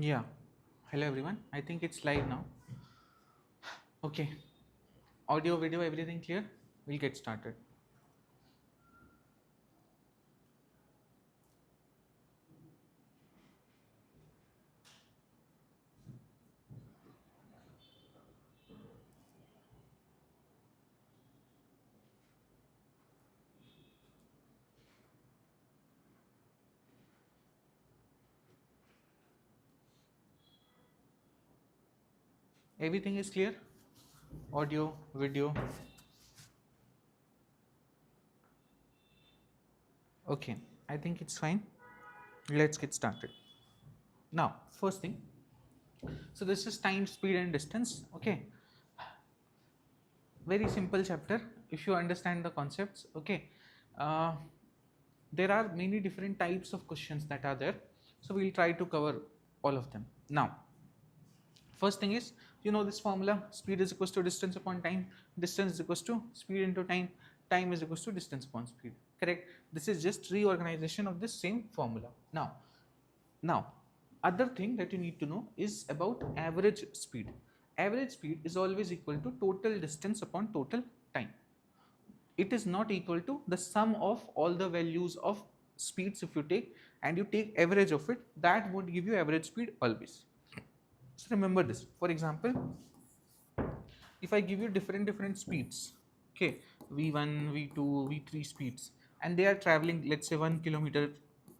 Yeah. Hello everyone. I think it's live now. Okay. Audio, video, everything clear? We'll get started. Everything is clear? Audio, video. Okay. I think it's fine. Let's get started. Now, first thing. So this is time, speed and distance. Okay. Very simple chapter if you understand the concepts. Okay. Uh, there are many different types of questions that are there. So we'll try to cover all of them. Now, first thing is, you know this formula, speed is equals to distance upon time, distance is equals to speed into time, time is equals to distance upon speed, correct? This is just reorganization of this same formula. Now, other thing that you need to know is about average speed. Average speed is always equal to total distance upon total time. It is not equal to the sum of all the values of speeds. If you take and you take average of it, that won't give you average speed always. So remember this. For example, if I give you different speeds, okay, v1, v2, v3 speeds, and they are traveling, let's say 1 kilometer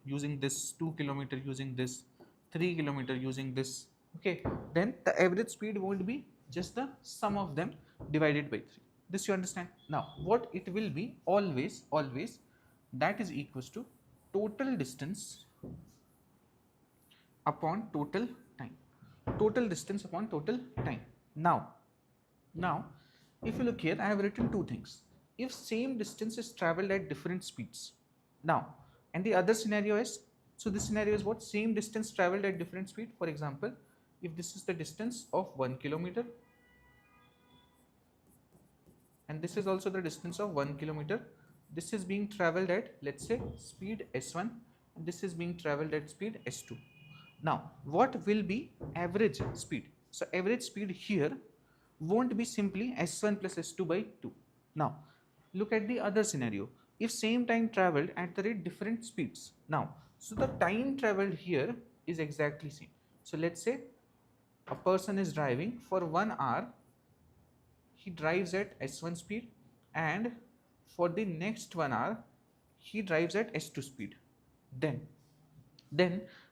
using this, 2 kilometer using this, 3 kilometer using this, okay, then the average speed won't be just the sum of them divided by 3. This you understand? Now, what it will be always, that is equals to total distance upon total time. Total distance upon total time. Now, if you look here, I have written two things. If same distance is traveled at different speeds. Now, and the other scenario is, so this scenario is what? Same distance traveled at different speed. For example, if this is the distance of 1 kilometer, and this is also the distance of 1 kilometer, this is being traveled at, let's say, speed s1, and this is being traveled at speed s2. Now, what will be average speed? So, average speed here won't be simply s1 plus s2 by 2. Now, look at the other scenario. If same time traveled at the rate different speeds. Now, so the time traveled here is exactly same. So, let's say a person is driving for 1 hour. He drives at s1 speed, and for the next 1 hour he drives at s2 speed. Then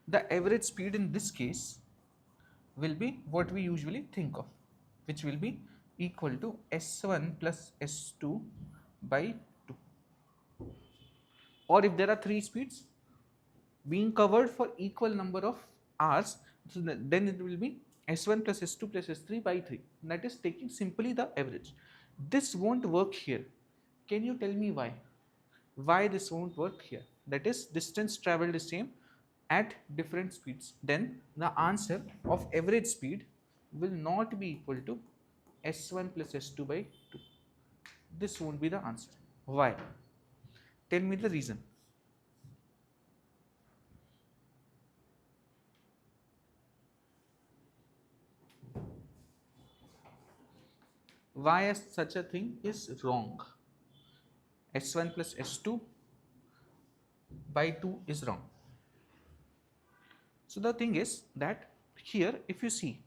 the average speed in this case will be what we usually think of, which will be equal to s1 plus s2 by 2. Or if there are three speeds being covered for equal number of hours, so then it will be s1 plus s2 plus s3 by 3. That is taking simply the average. This won't work here. Can you tell me why? Why this won't work here? That is, distance traveled is same at different speeds. Then the answer of average speed will not be equal to s1 plus s2 by 2. This won't be the answer. Why? Tell me the reason. Why such a thing is wrong? S1 plus S2 by 2 is wrong. So the thing is that here, if you see,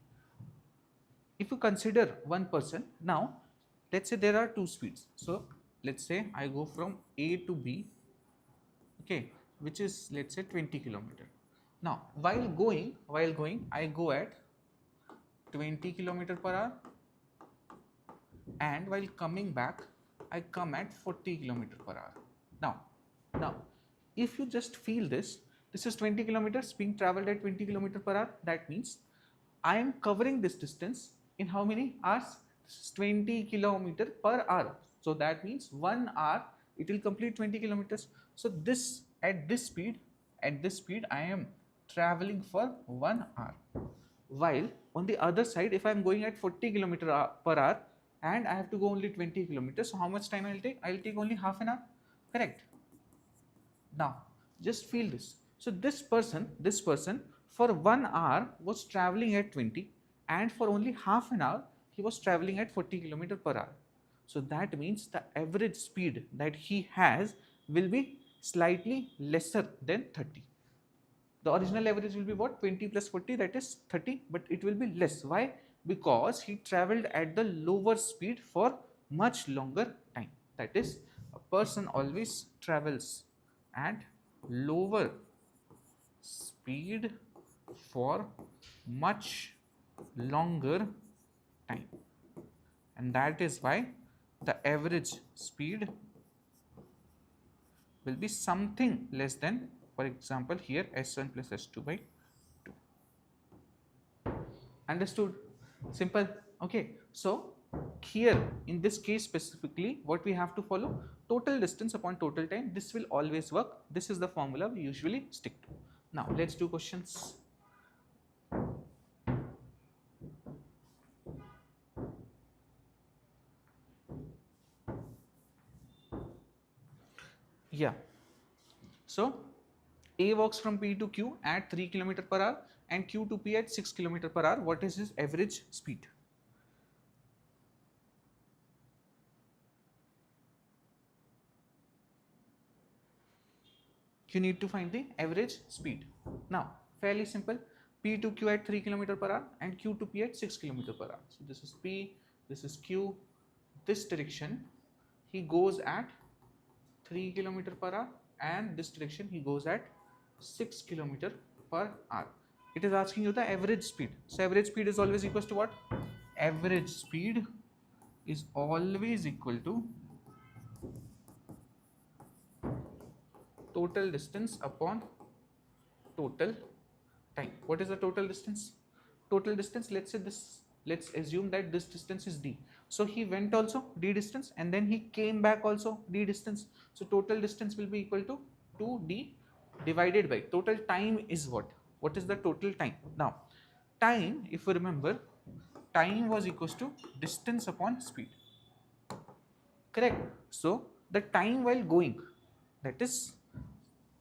if you consider one person, now let's say there are two speeds. So let's say I go from A to B, okay, which is, let's say, 20 kilometer. Now while going I go at 20 kilometer per hour, and while coming back I come at 40 kilometer per hour. Now if you just feel this is 20 kilometers being traveled at 20 kilometer per hour. That means I am covering this distance in how many hours? This is 20 kilometer per hour. So that means 1 hour it will complete 20 kilometers. So this at this speed I am traveling for 1 hour. While on the other side, if I am going at 40 kilometer per hour and I have to go only 20 kilometers, so how much time I will take? I will take only half an hour, correct? Now, just feel this. So this person for 1 hour was traveling at 20, and for only half an hour he was traveling at 40 km per hour. So that means the average speed that he has will be slightly lesser than 30. The original average will be what? 20 plus 40, that is 30, but it will be less. Why? Because he traveled at the lower speed for much longer time. That is, a person always travels at lower speed for much longer time, and that is why the average speed will be something less than, for example, here s1 plus s2 by 2. Understood? Simple. Okay, so here in this case specifically, what we have to follow? Total distance upon total time. This will always work. This is the formula we usually stick to. Now let's do questions. Yeah, so A walks from P to Q at 3 km per hour and Q to P at 6 km per hour. What is his average speed? You need to find the average speed. Now, fairly simple. P to Q at 3 km per hour and Q to P at 6 km per hour. So this is P, this is Q. This direction he goes at 3 km per hour, and this direction he goes at 6 km per hour. It is asking you the average speed. So average speed is always equals to what? Average speed is always equal to total distance upon total time. What is the total distance? Total distance, let's say this, let's assume that this distance is d. So he went also d distance, and then he came back also d distance. So total distance will be equal to 2d divided by total time is what? What is the total time? Now, time, if you remember, time was equals to distance upon speed. Correct? So the time while going, that is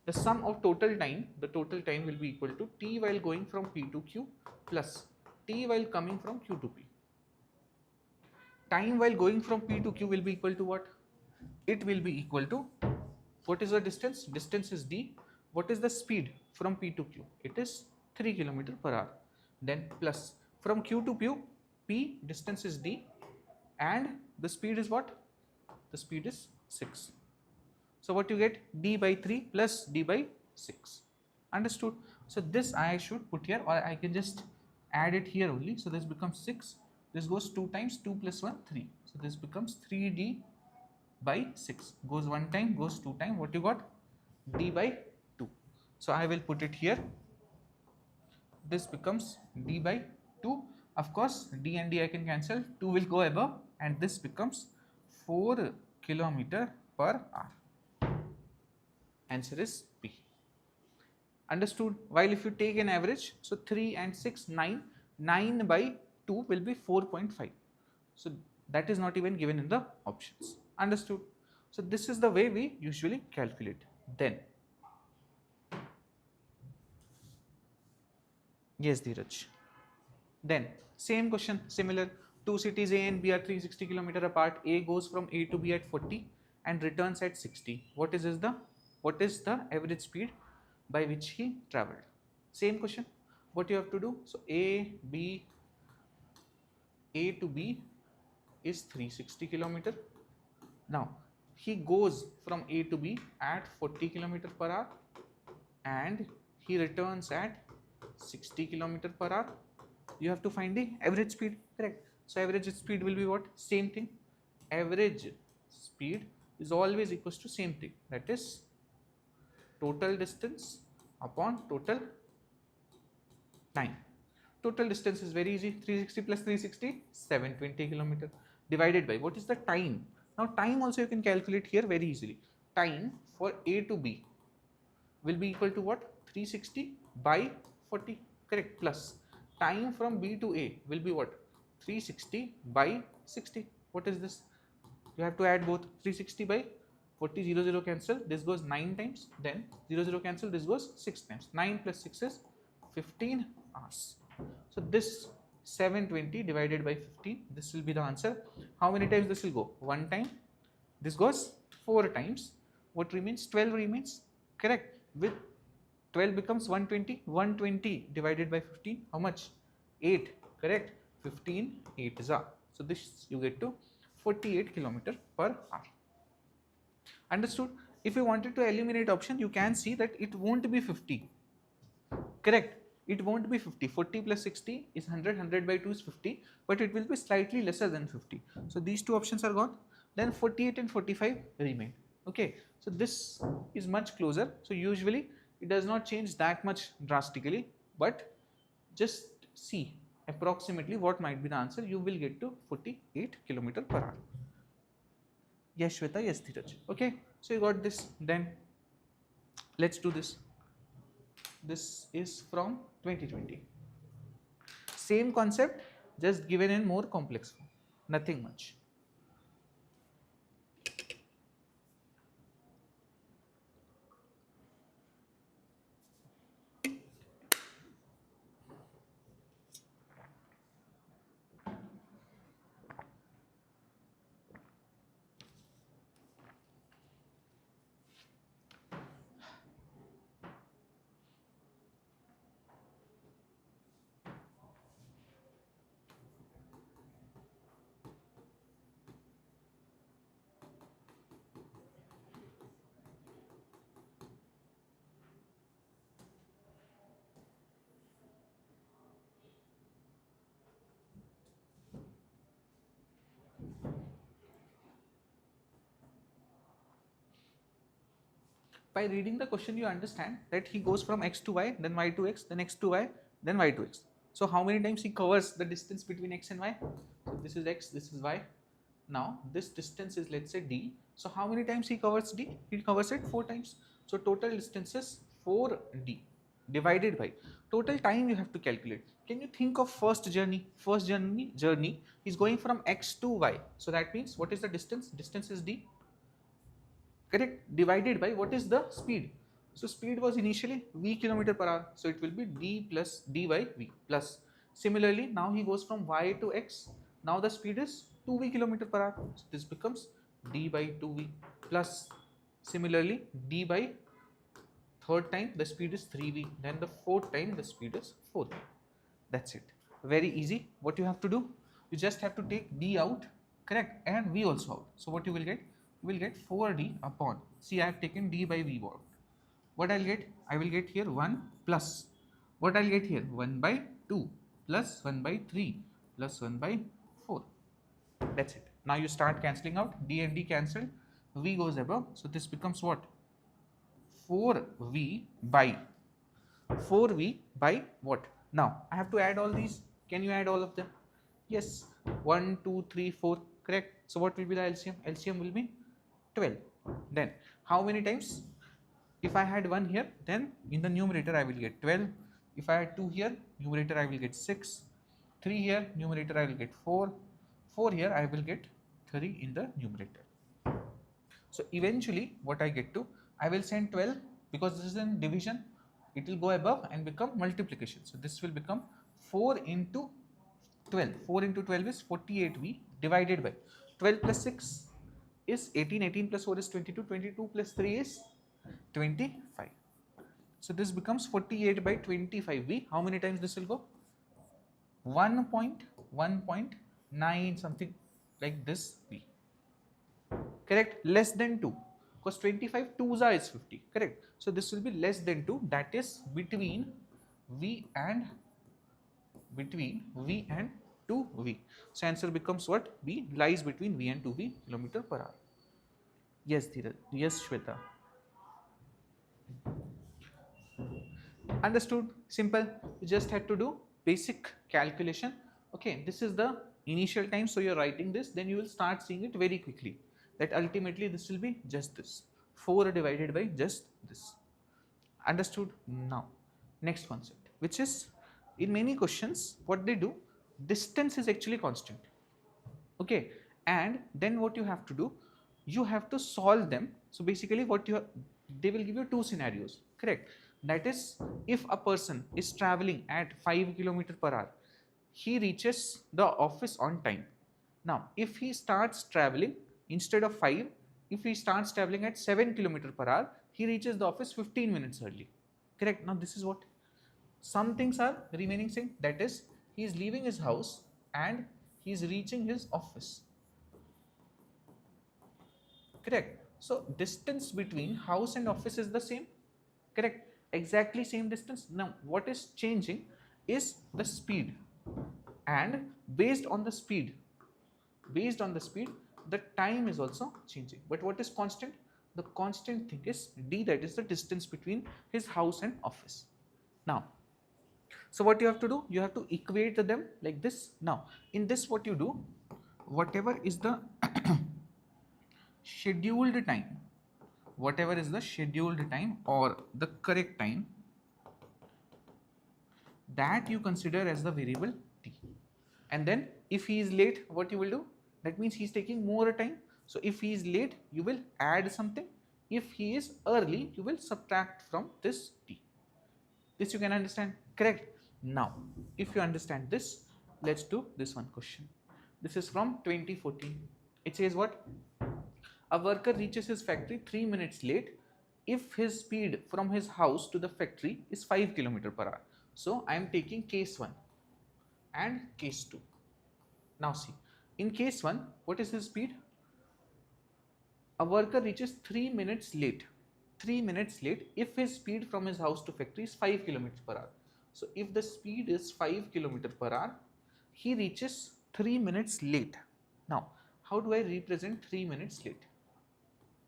the sum of total time, the total time will be equal to t while going from P to Q plus t while coming from Q to P. Time while going from P to Q will be equal to what? It will be equal to, what is the distance? Distance is d. What is the speed from P to Q? It is 3 km per hour. Then plus from Q to P, distance is d, and the speed is what? The speed is 6. So what you get? D by 3 plus D by 6. Understood? So this I should put here, or I can just add it here only. So this becomes 6. This goes 2 times, 2 plus 1, 3. So this becomes 3D by 6. Goes 1 time, goes 2 times. What you got? D by 2. So I will put it here. This becomes D by 2. Of course, D and D I can cancel. 2 will go above, and this becomes 4 km per hour. Answer is B. Understood? While if you take an average, so 3 and 6, 9, 9 by 2 will be 4.5. So that is not even given in the options. Understood? So this is the way we usually calculate. Then, yes, Dheeraj. Then, same question, similar. Two cities A and B are 360 km apart. A goes from A to B at 40 and returns at 60. What is the average speed by which he traveled? Same question. What you have to do? So A to B is 360 km. Now he goes from A to B at 40 km per hour and he returns at 60 km per hour. You have to find the average speed, correct? So average speed will be what? Same thing. Average speed is always equals to same thing, that is total distance upon total time. Total distance is very easy. 360 plus 360, 720 km divided by what is the time? Now time also you can calculate here very easily. Time for A to B will be equal to what? 360 by 40, correct? Plus time from B to A will be what? 360 by 60. What is this? You have to add both. 360 by 40, 0, 0 cancel. This goes 9 times. Then 0, 0 cancel. This goes 6 times. 9 plus 6 is 15 hours. So this 720 divided by 15, this will be the answer. How many times this will go? One time. This goes 4 times. What remains? 12 remains. Correct. With 12 becomes 120. 120 divided by 15, how much? 8. Correct. 15, 8 is a. So this you get to 48 km per hour. Understood? If you wanted to eliminate option, you can see that it won't be 50. Correct. It won't be 50. 40 plus 60 is 100. 100 by 2 is 50. But it will be slightly lesser than 50. So these two options are gone. Then 48 and 45 remain. Okay. So this is much closer. So usually it does not change that much drastically. But just see approximately what might be the answer. You will get to 48 km per hour. Yes, Shweta. Yes, Dheeraj. Okay. So you got this. Then let's do this. This is from 2020. Same concept, just given in more complex form. Nothing much. By reading the question, you understand that he goes from x to y, then y to x, then x to y, then y to x. So how many times he covers the distance between x and y? So this is x, this is y. Now this distance is, let's say, d. So how many times he covers d? He covers it 4 times. So total distance is 4d divided by total time you have to calculate. Can you think of first journey? First journey is going from x to y. So that means what is the distance? Distance is d. Correct. Divided by what is the speed? So speed was initially v km per hour. So it will be d plus d by v plus. Similarly, now he goes from y to x. Now the speed is 2v km per hour. So this becomes d by 2v plus. Similarly, d by third time the speed is 3v. Then the fourth time the speed is 4v. That's it. Very easy. What you have to do? You just have to take d out, correct, and v also out. So what you will get? You will get 4d upon. See, I have taken d by v out. What I'll get? I will get here 1 plus. What I'll get here? 1 by 2 plus 1 by 3 plus 1 by 4. That's it. Now you start cancelling out. D and d cancelled. V goes above. So this becomes what? 4v by 4v by what? Now I have to add all these. Can you add all of them? Yes. 1, 2, 3, 4. Correct. So what will be the LCM? LCM will be 12. Then how many times? If I had 1 here, then in the numerator I will get 12. If I had 2 here, numerator I will get 6. 3 here, numerator I will get 4. 4 here I will get 3 in the numerator. So eventually what I get to, I will send 12 because this is in division. It will go above and become multiplication. So this will become 4 into 12. 4 into 12 is 48v divided by 12 plus 6 is 18. 18 plus 4 is 22. 22 plus 3 is 25. So this becomes 48 by 25v. How many times this will go? 1.9 something like this v. Correct? Less than 2. Because 25 2s are is 50. Correct? So this will be less than 2. That is between v and 2v. So answer becomes what? V lies between v and 2v km per hour. Yes, Dheeraj. Yes, Shweta. Understood? Simple. You just had to do basic calculation. Okay, this is the initial time. So you're writing this, then you will start seeing it very quickly. That ultimately this will be just this. 4 divided by just this. Understood? Now, next concept, which is in many questions, what they do, distance is actually constant. Okay, and then what you have to do, you have to solve them. So basically what you have, they will give you 2 scenarios, correct? That is, if a person is traveling at 5 kilometer per hour, he reaches the office on time. Now, if he starts traveling instead of 5, if he starts traveling at 7 kilometer per hour, he reaches the office 15 minutes early. Correct? Now, this is what some things are remaining same. That is, he is leaving his house and he is reaching his office. Correct? So, distance between house and office is the same. Correct? Exactly same distance. Now, what is changing is the speed, and based on the speed, the time is also changing. But what is constant? The constant thing is d, that is the distance between his house and office. Now, so what you have to do? You have to equate them like this. Now, in this, what you do, whatever is the scheduled time, whatever is the scheduled time or the correct time, that you consider as the variable t. And then if he is late, what you will do? That means he is taking more time. So if he is late, you will add something. If he is early, you will subtract from this t. This you can understand, correct? Now, if you understand this, let's do this one question. This is from 2014. It says what? A worker reaches his factory 3 minutes late if his speed from his house to the factory is 5 km per hour. So I am taking case 1 and case 2. Now see, in case 1, what is his speed? A worker reaches 3 minutes late. 3 minutes late if his speed from his house to factory is 5 km per hour. So if the speed is 5 km per hour, he reaches 3 minutes late. Now, how do I represent 3 minutes late?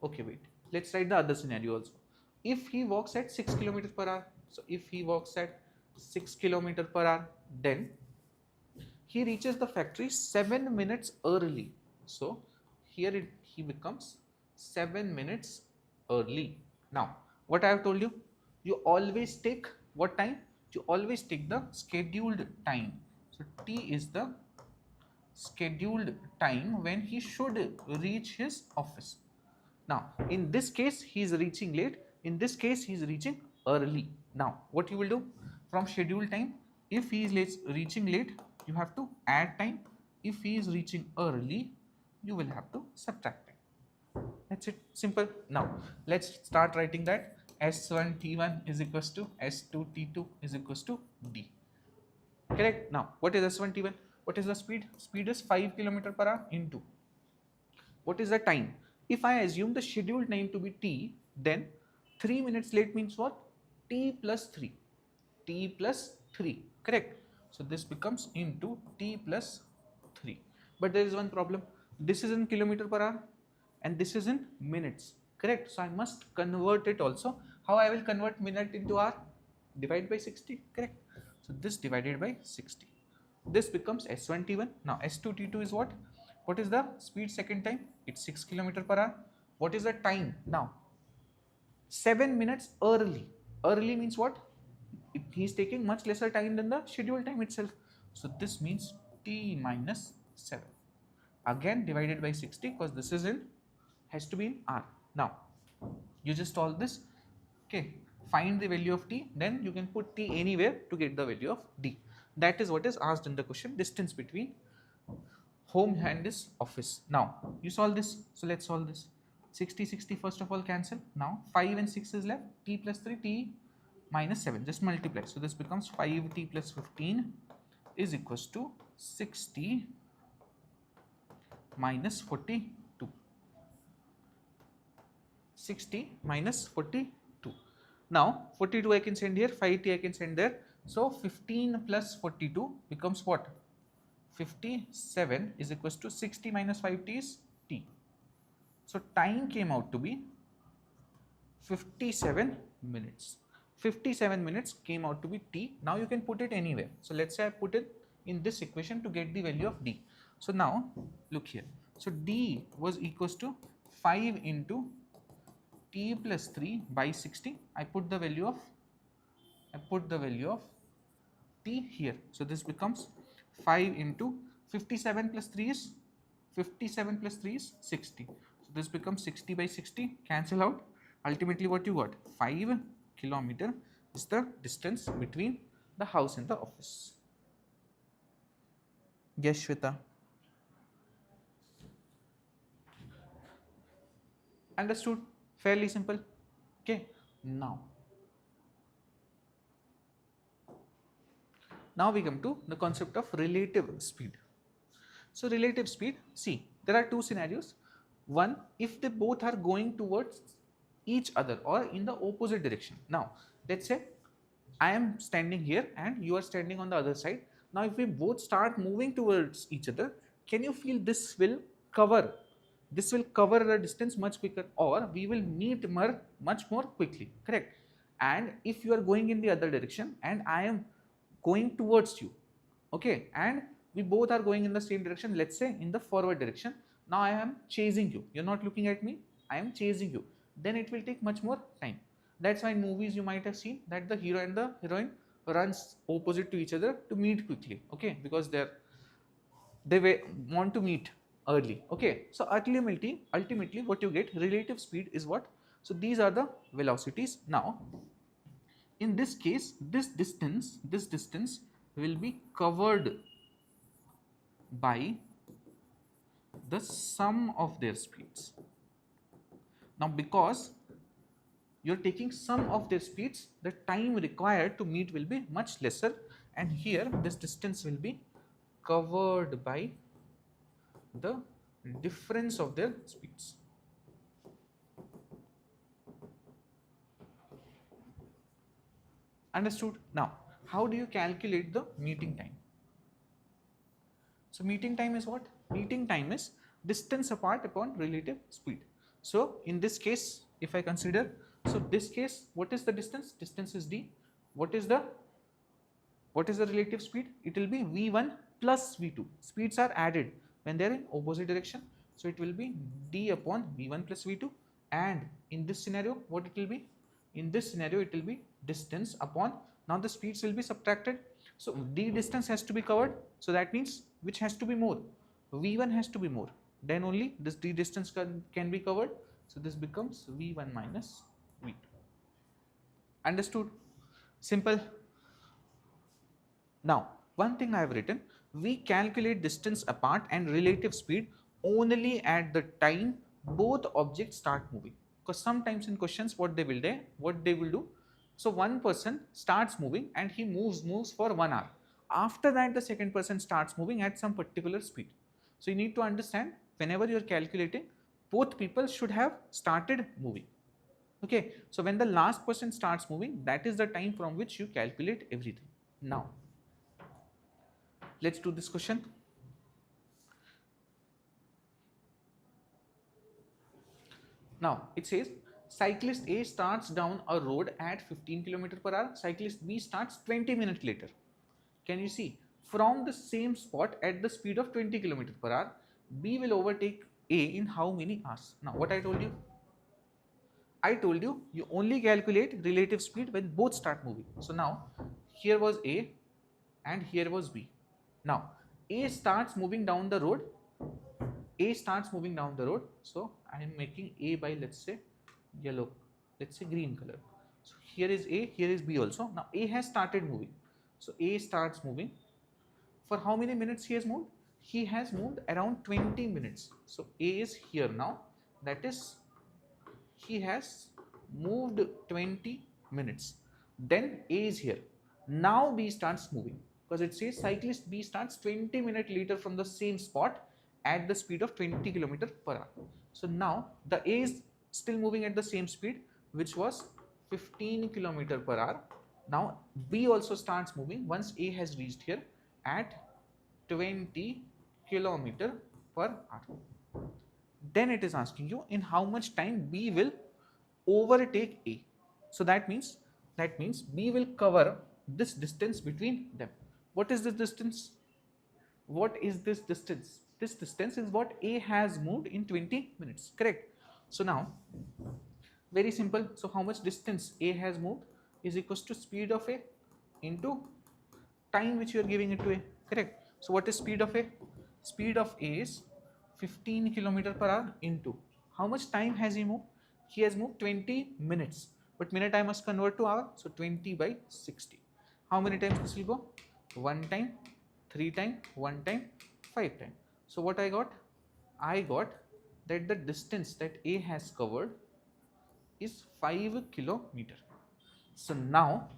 Okay, wait. Let's write the other scenario also. If he walks at 6 km per hour, so if he walks at 6 km per hour, then he reaches the factory 7 minutes early. So here he becomes 7 minutes early. Now, what I have told you, you always take what time? You always take the scheduled time. So t is the scheduled time when he should reach his office. Now, in this case, he is reaching late. In this case, he is reaching early. Now, what you will do? From scheduled time, if he is reaching late, you have to add time. If he is reaching early, you will have to subtract time. That's it. Simple. Now, let's start writing that. S1 T1 is equals to S2 T2 is equals to D. Correct? Now, what is S1 T1? What is the speed? Speed is 5 km per hour into. What is the time? If I assume the scheduled time to be t, then 3 minutes late means what? T plus 3. T plus 3. Correct? So this becomes into t plus 3. But there is one problem. This is in kilometer per hour and this is in minutes. Correct? So I must convert it also. How I will convert minute into hour? Divide by 60. Correct? So this divided by 60. This becomes S1 T1. Now S2 T2 is what? What is the speed second time? It's 6 km per hour. What is the time now? 7 minutes early. Early means what? He is taking much lesser time than the scheduled time itself. So this means t minus 7. Again divided by 60 because this is in, has to be in r. Now you just solve this. Okay. Find the value of t. Then you can put t anywhere to get the value of d. That is what is asked in the question. Distance between home and this office. Now you solve this. So let's solve this. 60 first of all cancel. Now 5 and 6 is left. T plus 3, t minus 7. Just multiply. So this becomes 5t plus 15 is equals to 60 minus 42. 60 minus 42. Now 42 I can send here. 5t I can send there. So 15 plus 42 becomes what? 57 is equals to 60 minus 5t is t. So time came out to be 57 minutes. 57 minutes came out to be t. Now you can put it anywhere. So let's say I put it in this equation to get the value of d. So now look here. So d was equals to 5 into t plus 3 by 60. I put the value of t here. So this becomes 5 into 57 plus 3 is 60. So this becomes 60 by 60. Cancel out. Ultimately what you got? 5 kilometer is the distance between the house and the office. Yes, Shweta. Understood? Fairly simple. Okay. Now we come to the concept of relative speed. So relative speed, see, there are two scenarios. One, if they both are going towards each other or in the opposite direction. Now, let's say I am standing here and you are standing on the other side. Now, if we both start moving towards each other, can you feel this will cover the distance much quicker, or we will meet much more quickly, correct? And if you are going in the other direction and I am going towards you, okay, and we both are going in the same direction, let's say in the forward direction. Now I am chasing you, you're not looking at me, I am chasing you, then it will take much more time. That's why in movies you might have seen that the hero and the heroine runs opposite to each other to meet quickly, okay, because want to meet early, okay. So ultimately what you get, relative speed is what? So these are the velocities. Now in this case, this distance will be covered by the sum of their speeds. Now because you're taking sum of their speeds, the time required to meet will be much lesser, and here this distance will be covered by the difference of their speeds. Understood? Now, how do you calculate the meeting time? So meeting time is what? Meeting time is distance apart upon relative speed. So in this case, if I consider, so this case, what is the distance? Distance is d. What is the relative speed? It will be v1 plus v2. Speeds are added when they are in opposite direction. So it will be d upon v1 plus v2. And in this scenario, what it will be? In this scenario, it will be distance upon, now the speeds will be subtracted. So d distance has to be covered. So that means which has to be more? v1 has to be more. Then only this d distance can be covered. So this becomes v1 minus v2. Understood? Simple. Now, one thing I have written, we calculate distance apart and relative speed only at the time both objects start moving. Because sometimes in questions what they will do, so one person starts moving and he moves for 1 hour. After that, the second person starts moving at some particular speed. So you need to understand, whenever you are calculating, both people should have started moving. Okay, so when the last person starts moving, that is the time from which you calculate everything. Now, let's do this question. Now it says cyclist A starts down a road at 15 km per hour. Cyclist B starts 20 minutes later. Can you see? From the same spot at the speed of 20 km per hour, B will overtake A in how many hours? Now what I told you? I told you, you only calculate relative speed when both start moving. So now here was A and here was B. Now A starts moving down the road. So I am making A by, let's say, yellow, let's say green color. So here is A, here is B also. Now A has started moving. So A starts moving. For how many minutes he has moved? He has moved around 20 minutes. So A is here now. That is, he has moved 20 minutes. Then A is here. Now B starts moving, because it says cyclist B starts 20 minutes later from the same spot at the speed of 20 km per hour. So now the A is still moving at the same speed, which was 15 km per hour. Now B also starts moving once A has reached here at 20 km per hour. Then it is asking you in how much time B will overtake A. So that means B will cover this distance between them. What is this distance? What is this distance? This distance is what A has moved in 20 minutes, correct? So now, very simple. So how much distance A has moved is equals to speed of A into time which you are giving it to A, correct? So what is speed of A? Speed of A is 15 km per hour into how much time has he moved? He has moved 20 minutes. but minute I must convert to hour, so 20 by 60. How many times this will go? 1 time, 3 time, 1 time, 5 time. So what I got? I got that the distance that A has covered is 5 kilometer. So now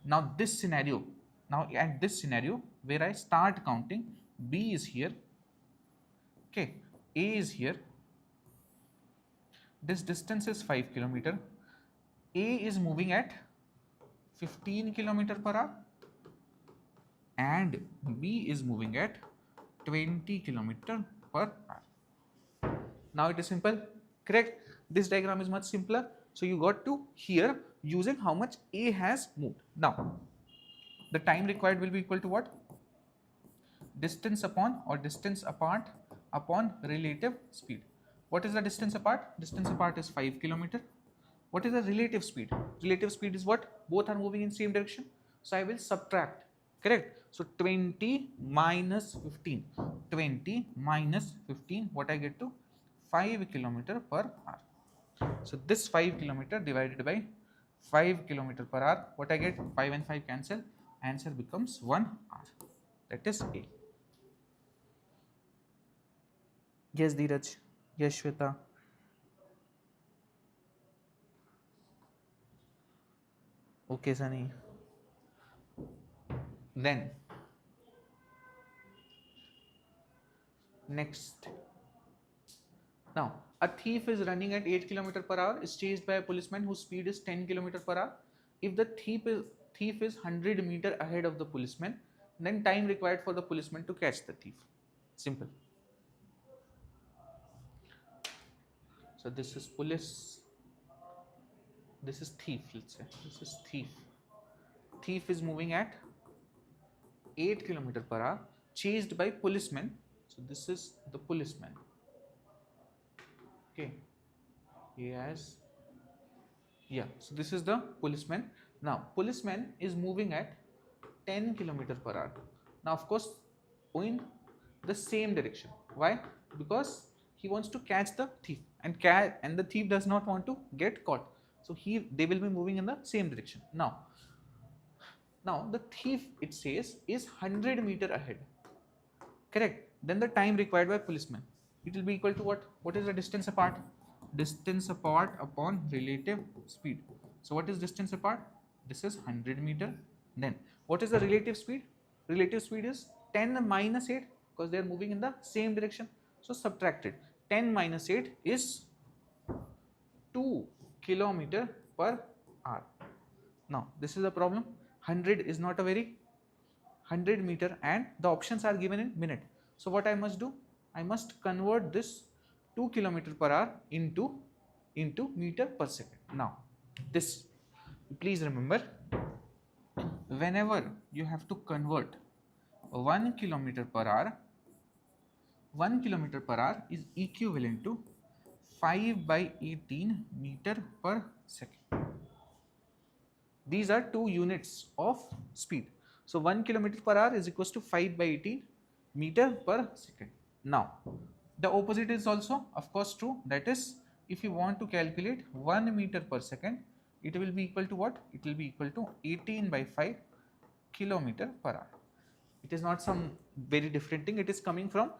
now this scenario, now at this scenario where I start counting, B is here, okay, A is here, this distance is 5 kilometer, A is moving at 15 kilometer per hour and B is moving at 20 kilometer per hour. Now it is simple, correct? This diagram is much simpler. So you got to here using how much A has moved. Now the time required will be equal to what? Distance upon or distance apart upon relative speed. What is the distance apart? Distance apart is 5 kilometer. What is the relative speed? Relative speed is what? Both are moving in same direction. So I will subtract, correct? So 20 minus 15. 20 minus 15, what I get to? 5 kilometer per hour. So this 5 kilometer divided by 5 kilometer per hour, what I get? 5 and 5 cancel. Answer becomes 1 hour. That is A. Yes, Dheeraj. Yes, Shweta. Okay, Sunny. Then, next. Now, a thief is running at 8 km per hour, is chased by a policeman whose speed is 10 km per hour. If the thief is 100 meter ahead of the policeman, then time required for the policeman to catch the thief. Simple. So this is police, this is thief, let's say. This is thief. Thief is moving at 8 km per hour, chased by policeman. So this is the policeman. Okay. Yes. Yeah. So this is the policeman. Now policeman is moving at 10 km per hour. Now of course in the same direction. Why? Because he wants to catch the thief, and the thief does not want to get caught. So they will be moving in the same direction. Now the thief, it says, is 100 meter ahead. Correct. Then the time required by policeman, it will be equal to what? What is the distance apart? Distance apart upon relative speed. So what is distance apart? This is 100 meter. Then what is the relative speed? Relative speed is 10 minus 8 because they are moving in the same direction. So subtracted. 10 minus 8 is 2 km per hour. Now this is the problem. 100 is not a very 100 meter and the options are given in minute. So what I must do? I must convert this 2 km per hour into meter per second. Now this, please remember, whenever you have to convert 1 km per hour, 1 km per hour is equivalent to 5 by 18 meter per second. These are two units of speed. So 1 km per hour is equals to 5 by 18 meter per second. Now the opposite is also of course true. That is, if you want to calculate 1 meter per second, it will be equal to what? It will be equal to 18 by 5 kilometer per hour. It is not some very different thing. It is coming from,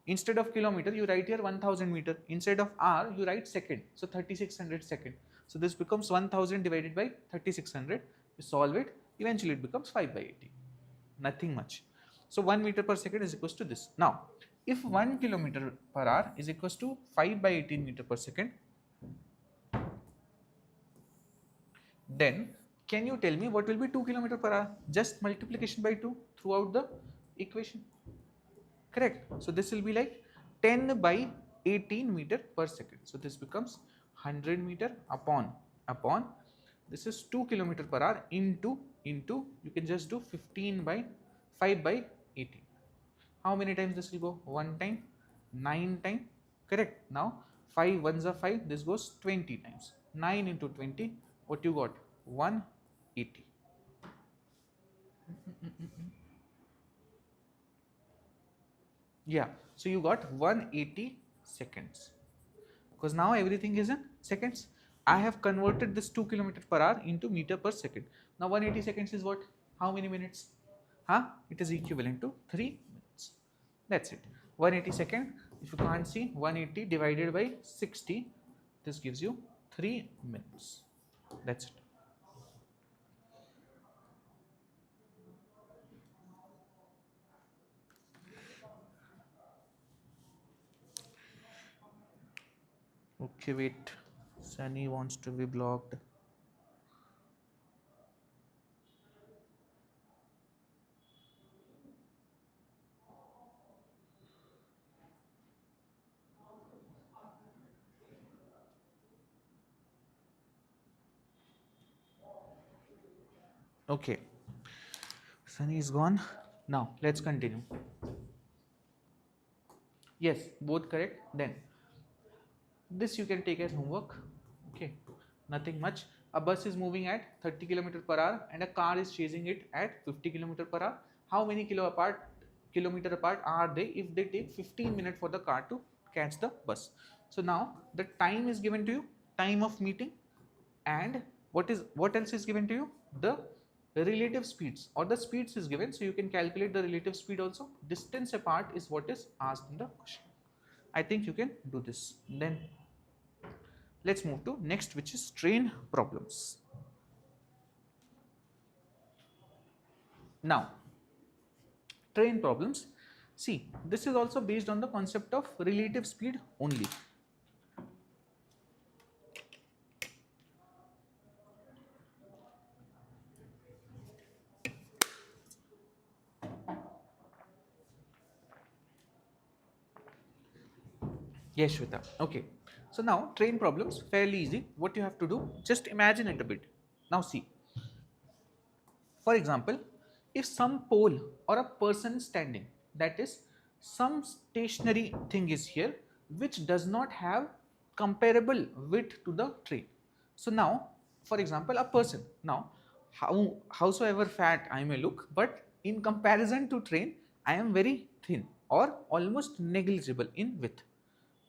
instead of kilometer you write here 1000 meter, instead of hour you write second, so 3600 second. So this becomes 1000 divided by 3600. You solve it, eventually it becomes 5 by 18. Nothing much. So 1 meter per second is equals to this. Now if 1 kilometer per hour is equals to 5 by 18 meter per second, then can you tell me what will be 2 km per hour? Just multiplication by 2 throughout the equation. Correct. So this will be like 10 by 18 meter per second. So this becomes 100 meter upon this is 2 km per hour into you can just do 15 by 5 by 18. How many times this will go? 1 time, 9 time. Correct. Now 5 ones are 5. This goes 20 times. 9 into 20. What you got? 180. Yeah. So you got 180 seconds. Because now everything is in seconds. I have converted this 2 kilometer per hour into meter per second. Now 180 seconds is what? How many minutes? It is equivalent to 3 minutes. That's it. 180 second, if you can't see, 180 divided by 60, this gives you 3 minutes. That's it. Okay, wait. Sunny wants to be blocked. Okay, Sunny is gone. Now let's continue. Yes, both correct. Then this you can take as homework. Okay, nothing much. A bus is moving at 30 km per hour and a car is chasing it at 50 km per hour. How many kilometer apart are they if they take 15 minutes for the car to catch the bus? So now the time is given to you, time of meeting, and what else is given to you? The relative speeds or the speeds is given, so you can calculate the relative speed also. Distance apart is what is asked in the question. I think you can do this. Then let's move to next, which is train problems. Now, train problems. See, this is also based on the concept of relative speed only. Yes, Shweta. Okay. So now train problems, fairly easy. What you have to do, just imagine it a bit. Now see, for example, if some pole or a person standing, that is, some stationary thing is here which does not have comparable width to the train. So now, for example, a person. Now, howsoever fat I may look, but in comparison to train, I am very thin or almost negligible in width.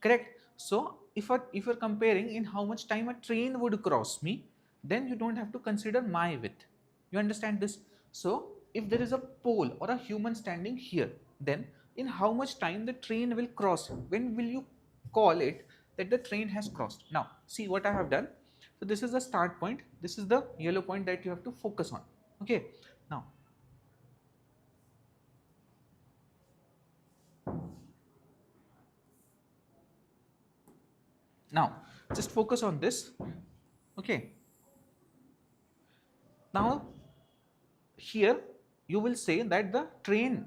Correct? So if you're comparing in how much time a train would cross me, then you don't have to consider my width. You understand this? So if there is a pole or a human standing here, then in how much time the train will cross? When will you call it that the train has crossed? Now see what I have done. So this is the start point. This is the yellow point that you have to focus on. Okay. Now just focus on this. Okay. Now here you will say that the train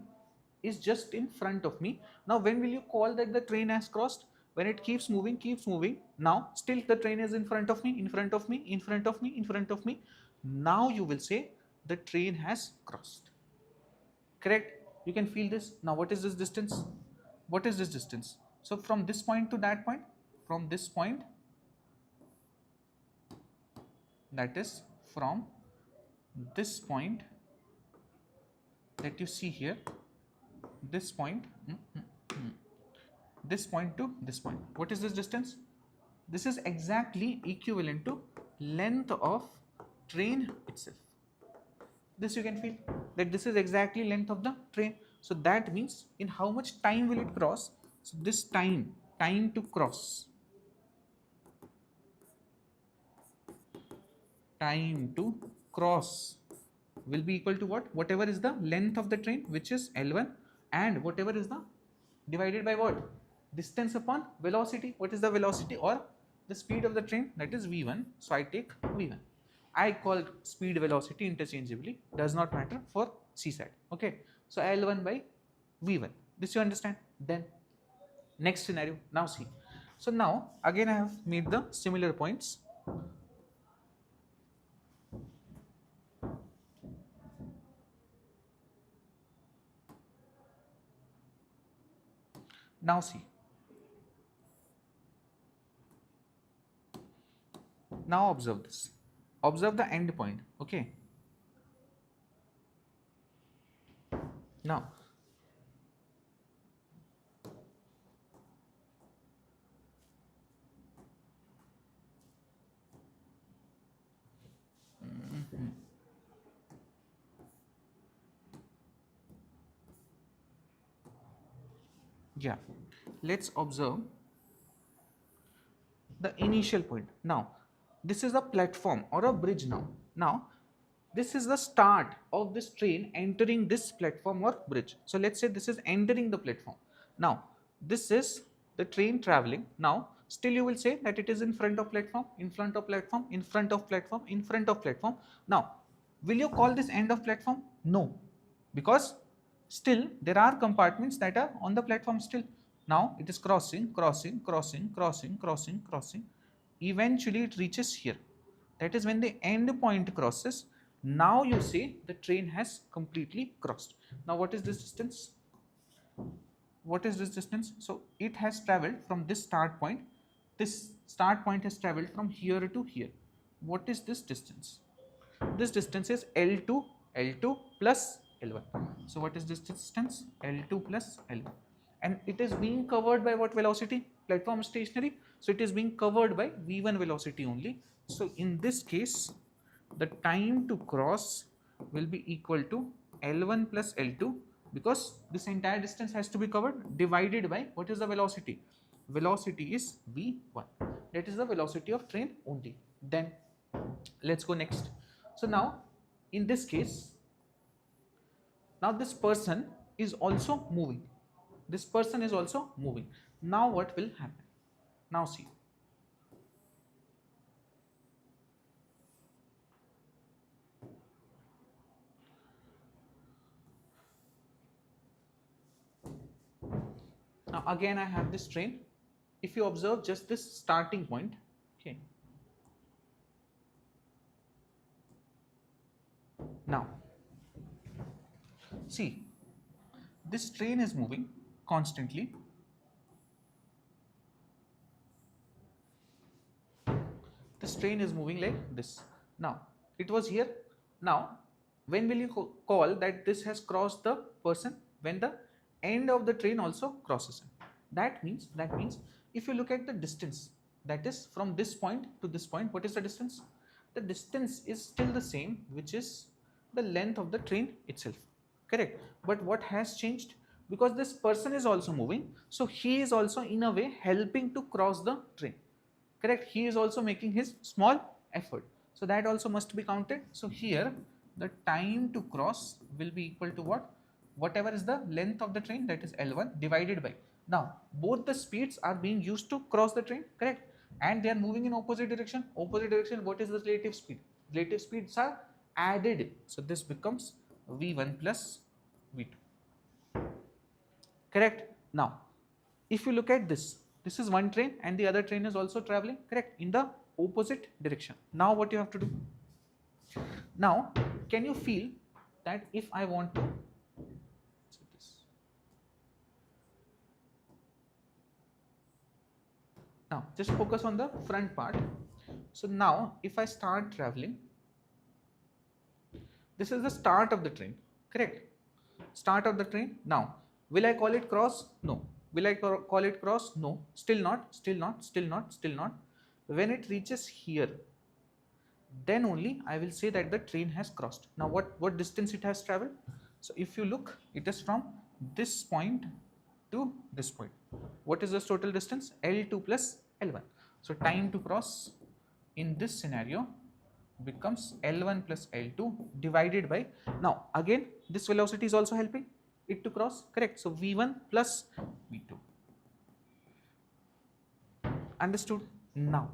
is just in front of me. Now when will you call that the train has crossed? When it keeps moving. Now still the train is in front of me, in front of me, in front of me, in front of me. Now you will say the train has crossed. Correct? You can feel this. Now what is this distance? What is this distance? So from this point to that point, from this point, that is from this point that you see here, this point, this point to this point. What is this distance? This is exactly equivalent to length of train itself. This you can feel that this is exactly length of the train. So that means in how much time will it cross? So this time to cross, time to cross will be equal to what? Whatever is the length of the train, which is L1, and whatever is the divided by what? Distance upon velocity. What is the velocity or the speed of the train? That is V1. So I take V1. I call speed velocity interchangeably. Does not matter for CSAT. Okay. So L1 by V1. This you understand? Then next scenario. Now see. So now again I have made the similar points. Now see. Now observe this. Observe the end point. Okay. Now Yeah, let's observe the initial point. Now, this is a platform or a bridge now. Now, this is the start of this train entering this platform or bridge. So, let's say this is entering the platform. Now, this is the train traveling. Now, still you will say that it is in front of platform, in front of platform, in front of platform, in front of platform. Now, will you call this end of platform? No, because still there are compartments that are on the platform still. Now it is crossing, crossing, crossing, crossing, crossing, crossing. Eventually it reaches here. That is when the end point crosses. Now you say the train has completely crossed. Now what is this distance? What is this distance? So it has traveled from this start point. This start point has traveled from here to here. What is this distance? This distance is L2 plus L1. So what is this distance? L2 plus L1. And it is being covered by what velocity? Platform stationary. So it is being covered by V1 velocity only. So in this case, the time to cross will be equal to L1 plus L2, because this entire distance has to be covered, divided by what is the velocity? Velocity is V1. That is the velocity of train only. Then let's go next. So now in this case, now this person is also moving. This person is also moving. Now what will happen? Now see. Now again I have this train. If you observe just this starting point, okay. Now see, this train is moving constantly. This train is moving like this. Now it was here. Now when will you call that this has crossed the person? When the end of the train also crosses it. That means if you look at the distance, that is from this point to this point, what is the distance? The distance is still the same, which is the length of the train itself. Correct. But what has changed? Because this person is also moving, so he is also in a way helping to cross the train. Correct. He is also making his small effort. So that also must be counted. So here the time to cross will be equal to what? Whatever is the length of the train, that is L1, divided by. Now both the speeds are being used to cross the train, correct? And they are moving in opposite direction. Opposite direction, what is the relative speed? Relative speeds are added. So this becomes V1 plus V2. Correct? Now if you look at this, this is one train and the other train is also traveling, correct, in the opposite direction. Now what you have to do? Now can you feel that if I want to now just focus on the front part. So now if I start traveling, this is the start of the train, correct? Start of the train. Now will I call it cross? No. Will I call it cross? No. Still not, still not, still not, still not. When it reaches here, then only I will say that the train has crossed. Now what distance it has traveled? So if you look, it is from this point to this point. What is this total distance? L2 plus L1. So time to cross in this scenario becomes L1 plus L2 divided by, now again this velocity is also helping it to cross, correct? So V1 plus V2. Understood? Now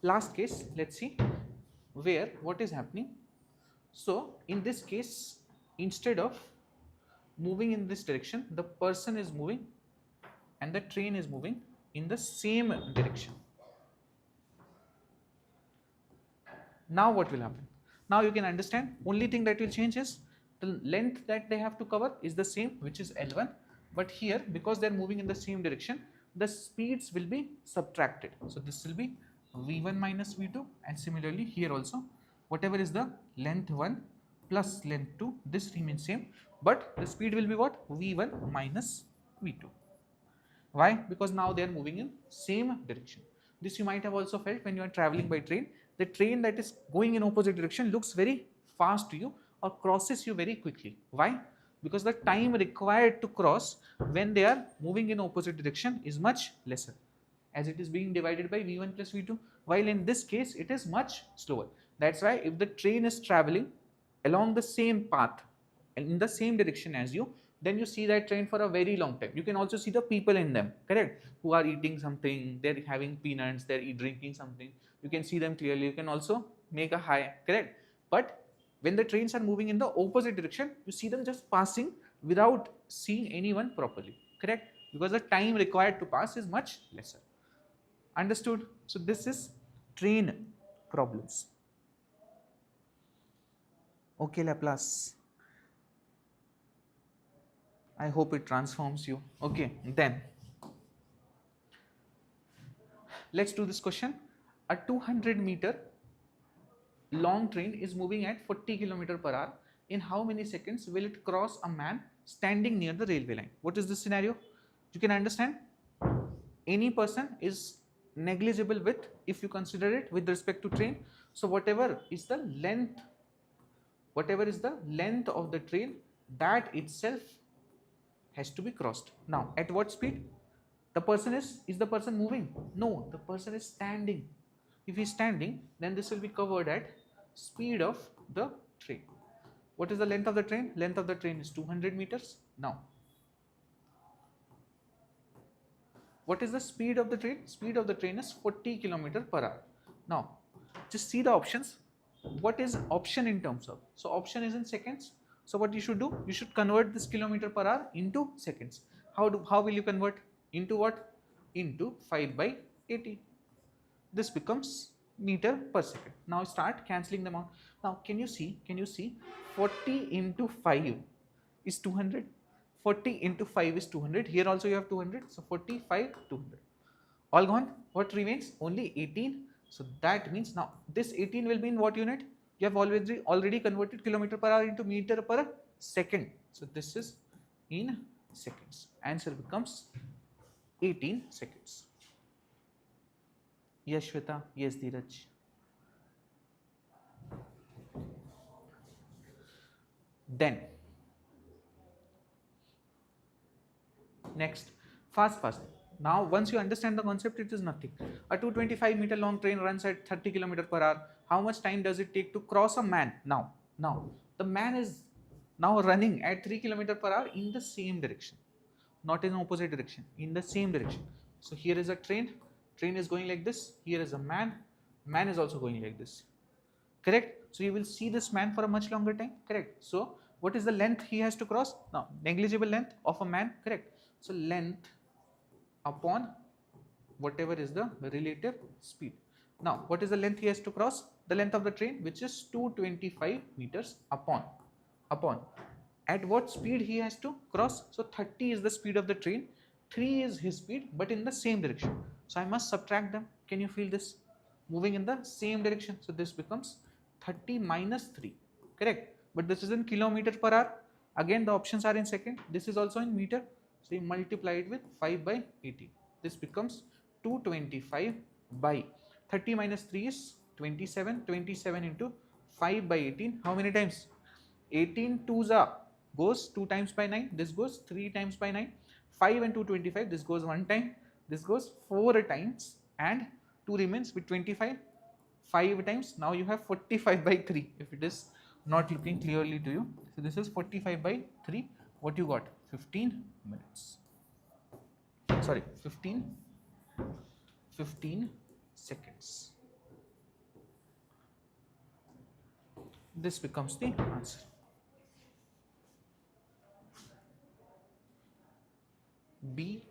last case, let's see where what is happening. So in this case, instead of moving in this direction, the person is moving and the train is moving in the same direction. Now what will happen? Now you can understand, only thing that will change is the length that they have to cover is the same, which is L1, but here because they are moving in the same direction, the speeds will be subtracted. So this will be V1 minus V2, and similarly here also whatever is the length 1 plus length 2, this remains same, but the speed will be what? V1 minus V2. Why? Because now they are moving in same direction. This you might have also felt when you are traveling by train, the train that is going in opposite direction looks very fast to you or crosses you very quickly. Why? Because the time required to cross when they are moving in opposite direction is much lesser, as it is being divided by v1 plus v2, while in this case it is much slower. That's why if the train is traveling along the same path and in the same direction as you, then you see that train for a very long time. You can also see the people in them, correct, who are eating something, they're having peanuts, they're drinking something. You can see them clearly. You can also make a high, correct. But when the trains are moving in the opposite direction, you see them just passing without seeing anyone properly, correct, because the time required to pass is much lesser. Understood? So this is train problems. Okay, Laplace. I hope it transforms you. Okay, then let's do this question. A 200-meter long train is moving at 40 km per hour. In how many seconds will it cross a man standing near the railway line? What is the scenario? You can understand. Any person is negligible width if you consider it with respect to train. So whatever is the length of the train, that itself has to be crossed. Now at what speed? The person is the person moving? No, the person is standing. If he is standing, then this will be covered at speed of the train. What is the length of the train? Length of the train is 200 meters. Now what is the speed of the train? Speed of the train is 40 km per hour. Now just see the options. What is option in terms of? So option is in seconds. So what you should do? You should convert this kilometer per hour into seconds. How will you convert? Into what? Into 5 by 80. This becomes meter per second. Now start cancelling them out. Now can you see 40 into 5 is 200. 40 into 5 is 200. Here also you have 200. So 45, 200. All gone. What remains? Only 18. So that means now this 18 will be in what unit? You have already converted kilometer per hour into meter per second. So this is in seconds. Answer becomes 18 seconds. Yes, Shweta. Yes, Dheeraj. Then next, fast. Now once you understand the concept, it is nothing. A 225-meter long train runs at 30 km per hour. How much time does it take to cross a man? Now the man is now running at 3 km per hour in the same direction, not in opposite direction, in the same direction. So here is a train is going like this. Here is a man is also going like this, correct. So you will see this man for a much longer time, correct. So what is the length he has to cross? Now negligible length of a man, correct. So length upon whatever is the relative speed. Now what is the length he has to cross? The length of the train, which is 225 meters upon at what speed he has to cross. So 30 is the speed of the train, 3 is his speed, but in the same direction. So I must subtract them. Can you feel this? Moving in the same direction. So this becomes 30 minus 3, correct. But this is in kilometer per hour. Again the options are in second. This is also in meter. So you multiply it with 5 by 80. This becomes 225 by 30 minus 3 is 27. 27 into 5 by 18. How many times? 18 2s are goes 2 times by 9. This goes 3 times by 9. 5 and 225. This goes 1 time. This goes 4 times, and 2 remains with 25. 5 times. Now you have 45 by 3. If it is not looking clearly to you. So this is 45 by 3. What you got? 15 minutes. Sorry, 15 seconds. This becomes the answer. B.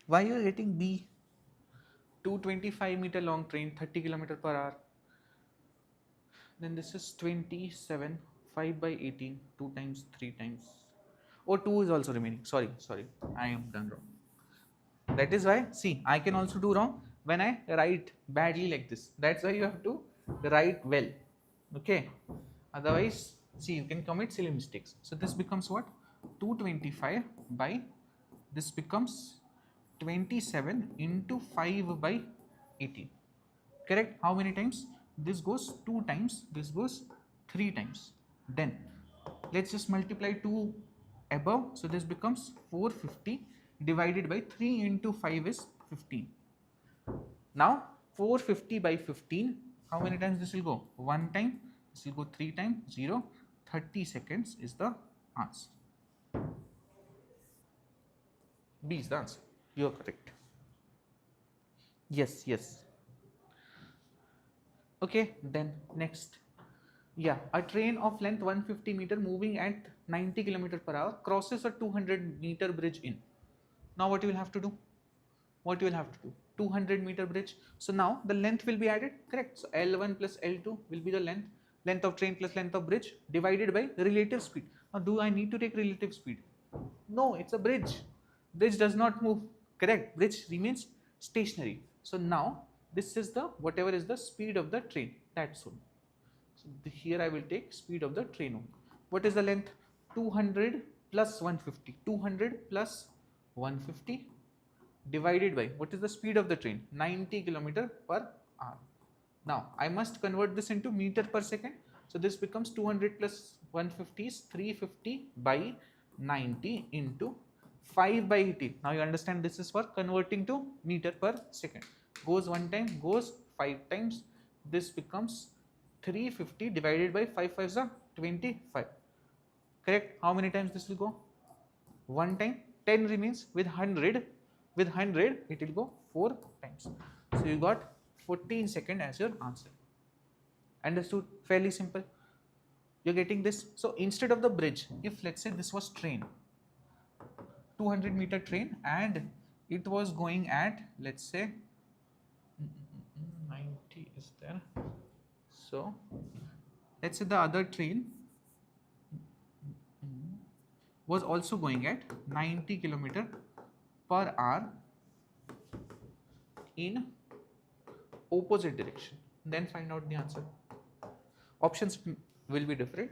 Why you are getting B? 225-meter long train, 30 km per hour. Then this is 27, 5 by 18, 2 times, 3 times. Oh, 2 is also remaining. Sorry, I am done wrong. That is why, see, I can also do wrong when I write badly like this. That's why you have to write well. Okay. Otherwise, see, you can commit silly mistakes. So this becomes what? 225 by, this becomes 27 into 5 by 18. Correct? How many times? This goes 2 times, this goes 3 times. Then let's just multiply 2 above. So this becomes 450 divided by 3 into 5 is 15. Now 450 by 15, how many times this will go? 1 time, this will go 3 times, 0, 30 seconds is the answer. B is the answer. You are correct. Yes, yes. Okay, then next. Yeah, a train of length 150 meter moving at 90 km per hour crosses a 200 meter bridge in. Now what you will have to do? What you will have to do? 200-meter bridge. So now the length will be added, correct? So L1 plus L2 will be the length of train plus length of bridge divided by relative speed. Now do I need to take relative speed? No, it's a bridge. Bridge does not move, correct? Bridge remains stationary. So now this is the whatever is the speed of the train, that's all. So here I will take speed of the train only. What is the length? 200 plus 150. 200 plus 150 divided by, what is the speed of the train? 90 km per hour. Now I must convert this into meter per second. So this becomes 200 plus 150 is 350 by 90 into 5 by 80. Now you understand this is for converting to meter per second. Goes 1 time, goes 5 times. This becomes 350 divided by 5 5 is 25. Correct? How many times this will go? 1 time. 10 remains. With 100 it will go 4 times. So you got 14 seconds as your answer. Understood? Fairly simple. You're getting this. So instead of the bridge, if let's say this was train, 200-meter train, and it was going at, let's say 90 is there. So let's say the other train was also going at 90 km per hour in opposite direction. Then find out the answer. Options will be different.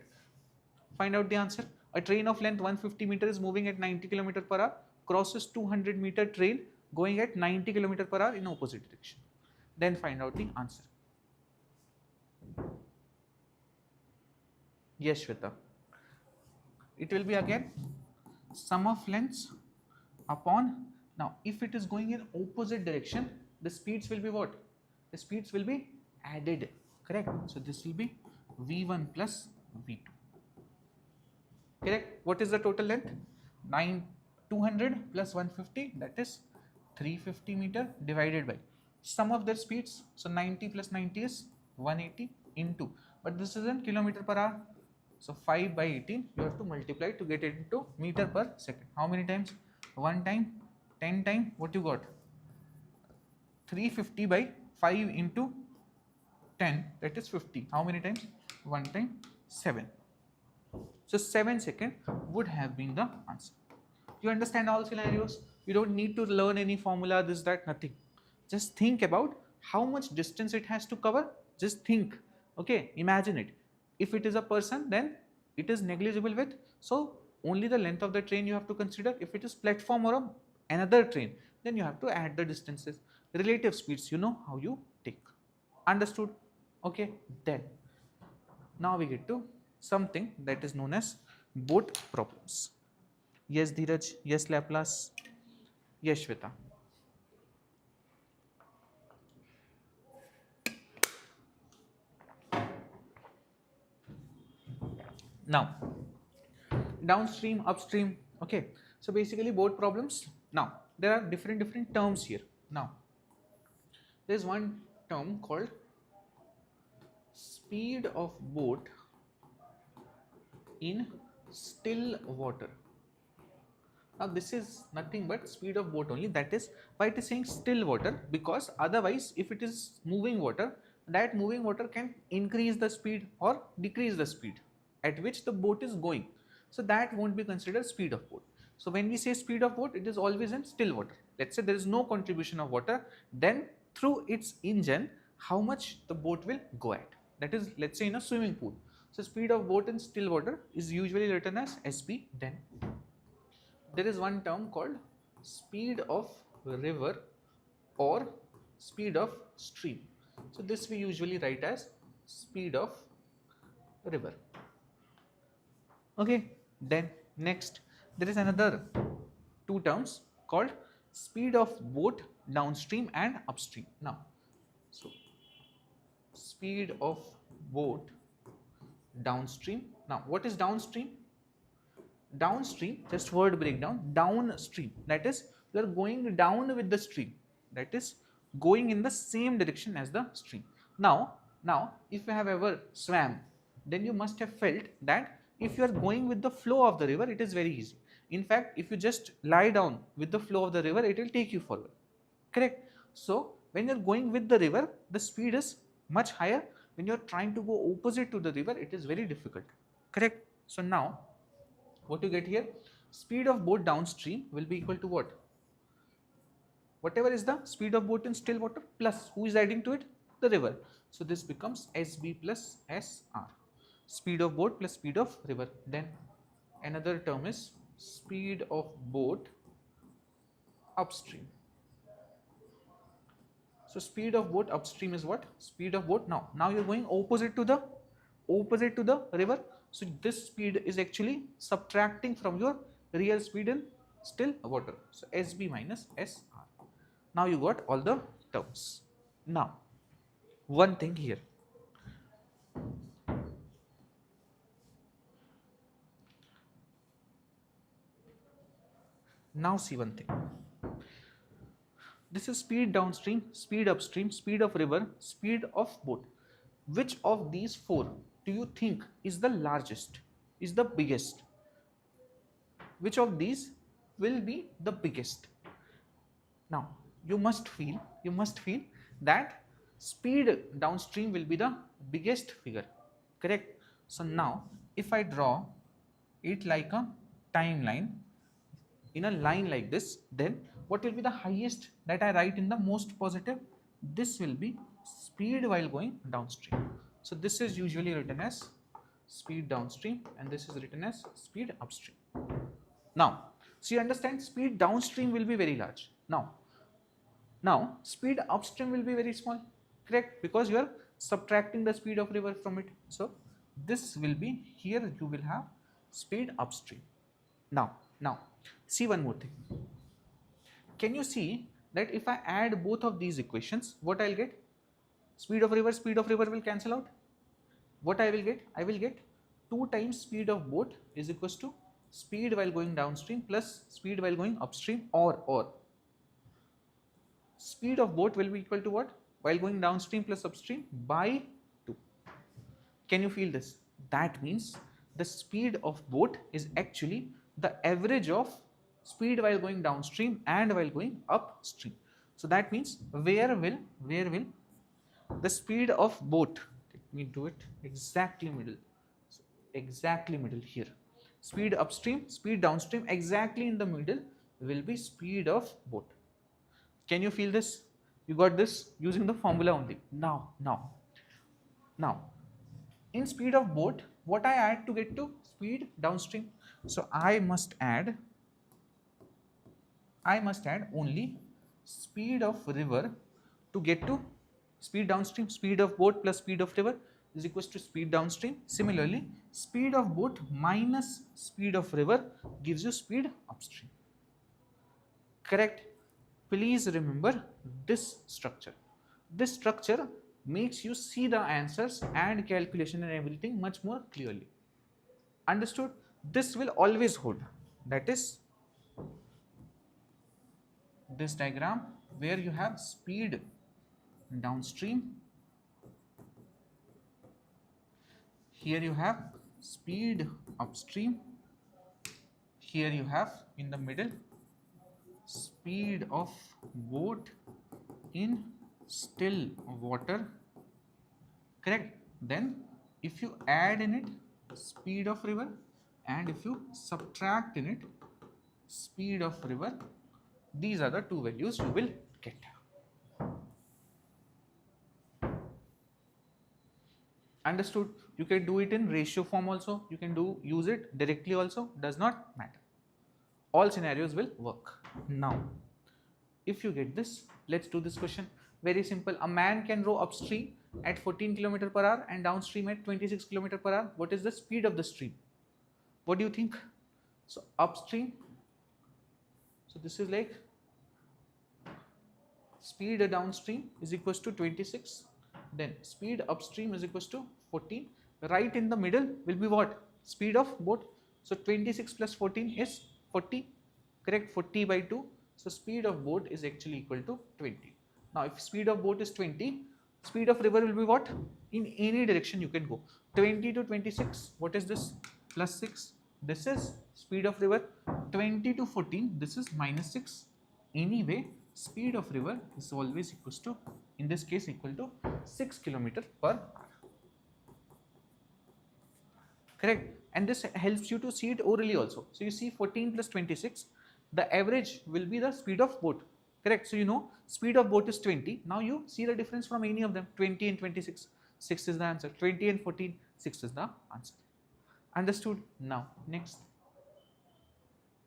Find out the answer. A train of length 150 meter is moving at 90 km per hour, crosses 200-meter train going at 90 km per hour in opposite direction. Then find out the answer. Yes, Shweta. It will be again sum of lengths upon, now if it is going in opposite direction, the speeds will be what? The speeds will be added, correct? So this will be V1 plus V2. Correct? What is the total length? 200 plus 150, that is 350 meter divided by sum of their speeds. So 90 plus 90 is 180 into, but this is in kilometer per hour. So 5 by 18, you have to multiply to get it into meter per second. How many times? 1 time, 10 time, what you got? 350 by 5 into 10, that is 50. How many times? 1 time, 7. So 7 seconds would have been the answer. You understand all scenarios? You don't need to learn any formula, this, that, nothing. Just think about how much distance it has to cover. Just think. Okay, imagine it. If it is a person, then it is negligible width. So only the length of the train you have to consider. If it is platform or another train, then you have to add the distances. Relative speeds, you know how you take. Understood? Okay, then now we get to something that is known as boat problems. Yes, Dheeraj. Yes, Laplace. Yes, Shweta. Now, downstream, upstream. Okay, so basically boat problems. Now, there are different terms here. Now, there is one term called speed of boat in still water. Now this is nothing but speed of boat only. That is why it is saying still water, because otherwise if it is moving water, that moving water can increase the speed or decrease the speed at which the boat is going. So that won't be considered speed of boat. So when we say speed of boat, it is always in still water. Let's say there is no contribution of water, then through its engine, how much the boat will go at. That is, let's say in a swimming pool. So speed of boat in still water is usually written as SP, then there is one term called speed of river or speed of stream. So this we usually write as speed of river. Okay, then next there is another two terms called speed of boat downstream and upstream. Now, so speed of boat downstream. Now, what is downstream? Downstream, just word breakdown, downstream, that is you are going down with the stream, that is going in the same direction as the stream. Now if you have ever swam, then you must have felt that if you are going with the flow of the river, it is very easy. In fact, if you just lie down with the flow of the river, it will take you forward, correct? So when you are going with the river, the speed is much higher. When you are trying to go opposite to the river, it is very difficult, correct? So now what you get here, speed of boat downstream will be equal to what? Whatever is the speed of boat in still water plus who is adding to it? The river. So this becomes SB plus SR. Speed of boat plus speed of river. Then another term is speed of boat upstream. So speed of boat upstream is what? Speed of boat. Now you're going opposite to the river. So this speed is actually subtracting from your real speed in still water. So SB minus SR. Now you got all the terms. Now one thing here. Now see one thing. This is speed downstream, speed upstream, speed of river, speed of boat. Which of these four do you think is the largest, is the biggest? Which of these will be the biggest? Now you must feel that speed downstream will be the biggest figure, correct? So now if I draw it like a timeline in a line like this, then what will be the highest that I write in the most positive? This will be speed while going downstream. So this is usually written as speed downstream and this is written as speed upstream. Now, so you understand speed downstream will be very large. Now speed upstream will be very small, correct? Because you are subtracting the speed of river from it. So this will be, here you will have speed upstream. Now see one more thing. Can you see that if I add both of these equations, what I'll get? Speed of river will cancel out. What I will get? I will get 2 times speed of boat is equals to speed while going downstream plus speed while going upstream, or speed of boat will be equal to what? While going downstream plus upstream by 2. Can you feel this? That means the speed of boat is actually the average of speed while going downstream and while going upstream. So that means where will the speed of boat, let me do it exactly middle, so exactly middle here, speed upstream, speed downstream, exactly in the middle will be speed of boat. Can you feel this? You got this using the formula only. Now in speed of boat, what I add to get to speed downstream? So I must add only speed of river to get to speed downstream. Speed of boat plus speed of river is equals to speed downstream. Similarly, speed of boat minus speed of river gives you speed upstream, correct? Please remember this structure. This structure makes you see the answers and calculation and everything much more clearly. Understood? This will always hold. That is this diagram where you have speed downstream, here you have speed upstream, here you have in the middle speed of boat in still water, correct? Then if you add in it speed of river and if you subtract in it speed of river, these are the two values you will get. Understood? You can do it in ratio form also, you can use it directly also, does not matter. all scenarios will work. Now, if you get this, let's do this question. Very simple. A man can row upstream at 14 km per hour and downstream at 26 km per hour. What is the speed of the stream? What do you think? So upstream, so this is like speed downstream is equals to 26, then speed upstream is equals to 14. Right in the middle will be what? Speed of boat. So 26 plus 14 is 40, correct? 40 by 2. So speed of boat is actually equal to 20. Now if speed of boat is 20, speed of river will be what? In any direction you can go. 20 to 26, what is this? Plus 6. This is speed of river. 20 to 14, this is minus 6. Anyway, speed of river is always equals to, in this case, equal to 6 km per hour. Correct? And this helps you to see it orally also. So you see 14 plus 26, the average will be the speed of boat. Correct? So you know speed of boat is 20. Now you see the difference from any of them. 20 and 26, 6 is the answer. 20 and 14, 6 is the answer. Understood? Now next.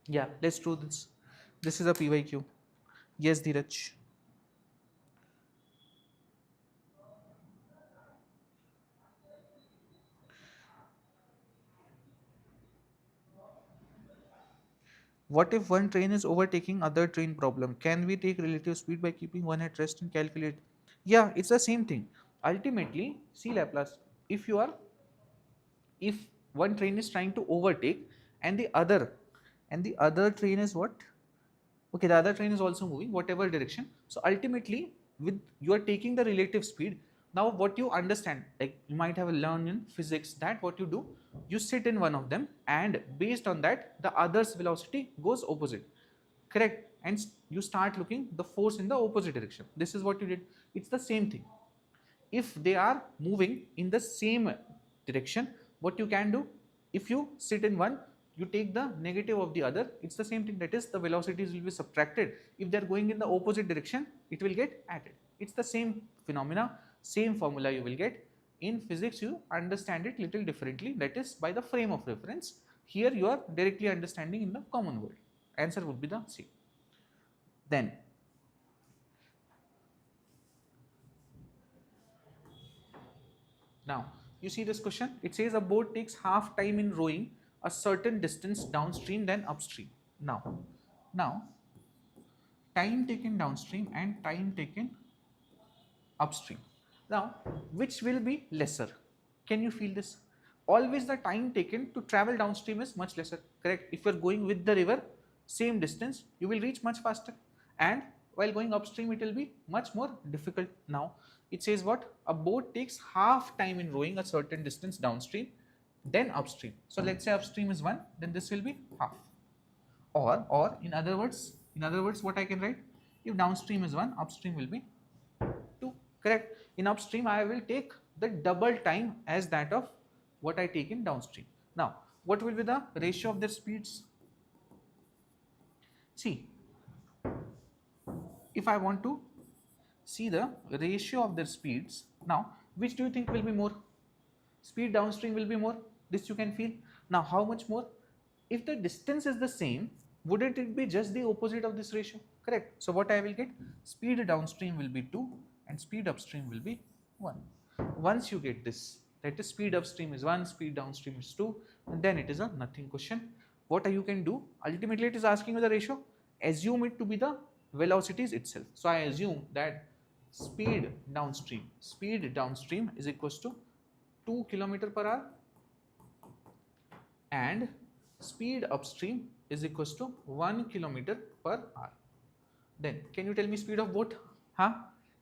Yeah, let's do this. This is a PYQ. Yes, Dheeraj. What if one train is overtaking other train? Problem? Can we take relative speed by keeping one at rest and calculate? Yeah, it's the same thing. Ultimately, see Laplace. If you are, if one train is trying to overtake and the other train is what? Okay, the other train is also moving whatever direction. So ultimately, with you are taking the relative speed. Now what you understand, like you might have learned in physics, that what you do, you sit in one of them and based on that the other's velocity goes opposite, correct? And you start looking the force in the opposite direction. This is what you did. It's the same thing. If they are moving in the same direction, what you can do, if you sit in one, you take the negative of the other. It's the same thing, that is the velocities will be subtracted. If they are going in the opposite direction, it will get added. It's the same phenomena, same formula you will get. In physics you understand it little differently, that is by the frame of reference. Here you are directly understanding in the common world. Answer would be the same. Then now you see this question. It says a boat takes half time in rowing a certain distance downstream than upstream. Now time taken downstream and time taken upstream. Now which will be lesser? Can you feel this? Always the time taken to travel downstream is much lesser, correct? If you are going with the river, same distance, you will reach much faster, and while going upstream it will be much more difficult. Now it says what? A boat takes half time in rowing a certain distance downstream then upstream. So let's say upstream is 1, then this will be half. Or in other words what I can write? If downstream is 1, upstream will be 2, correct? In upstream I will take the double time as that of what I take in downstream. Now what will be the ratio of their speeds? See, if I want to see the ratio of their speeds, now which do you think will be more? Speed downstream will be more. This you can feel. Now how much more? If the distance is the same, wouldn't it be just the opposite of this ratio? Correct. So what I will get? Speed downstream will be 2 and speed upstream will be 1. Once you get this, that is speed upstream is 1, speed downstream is 2, and then it is a nothing question. What you can do? Ultimately it is asking you the ratio. Assume it to be the velocities itself. So I assume that speed downstream is equals to 2 km per hour and speed upstream is equals to 1 km per hour. Then can you tell me speed of boat?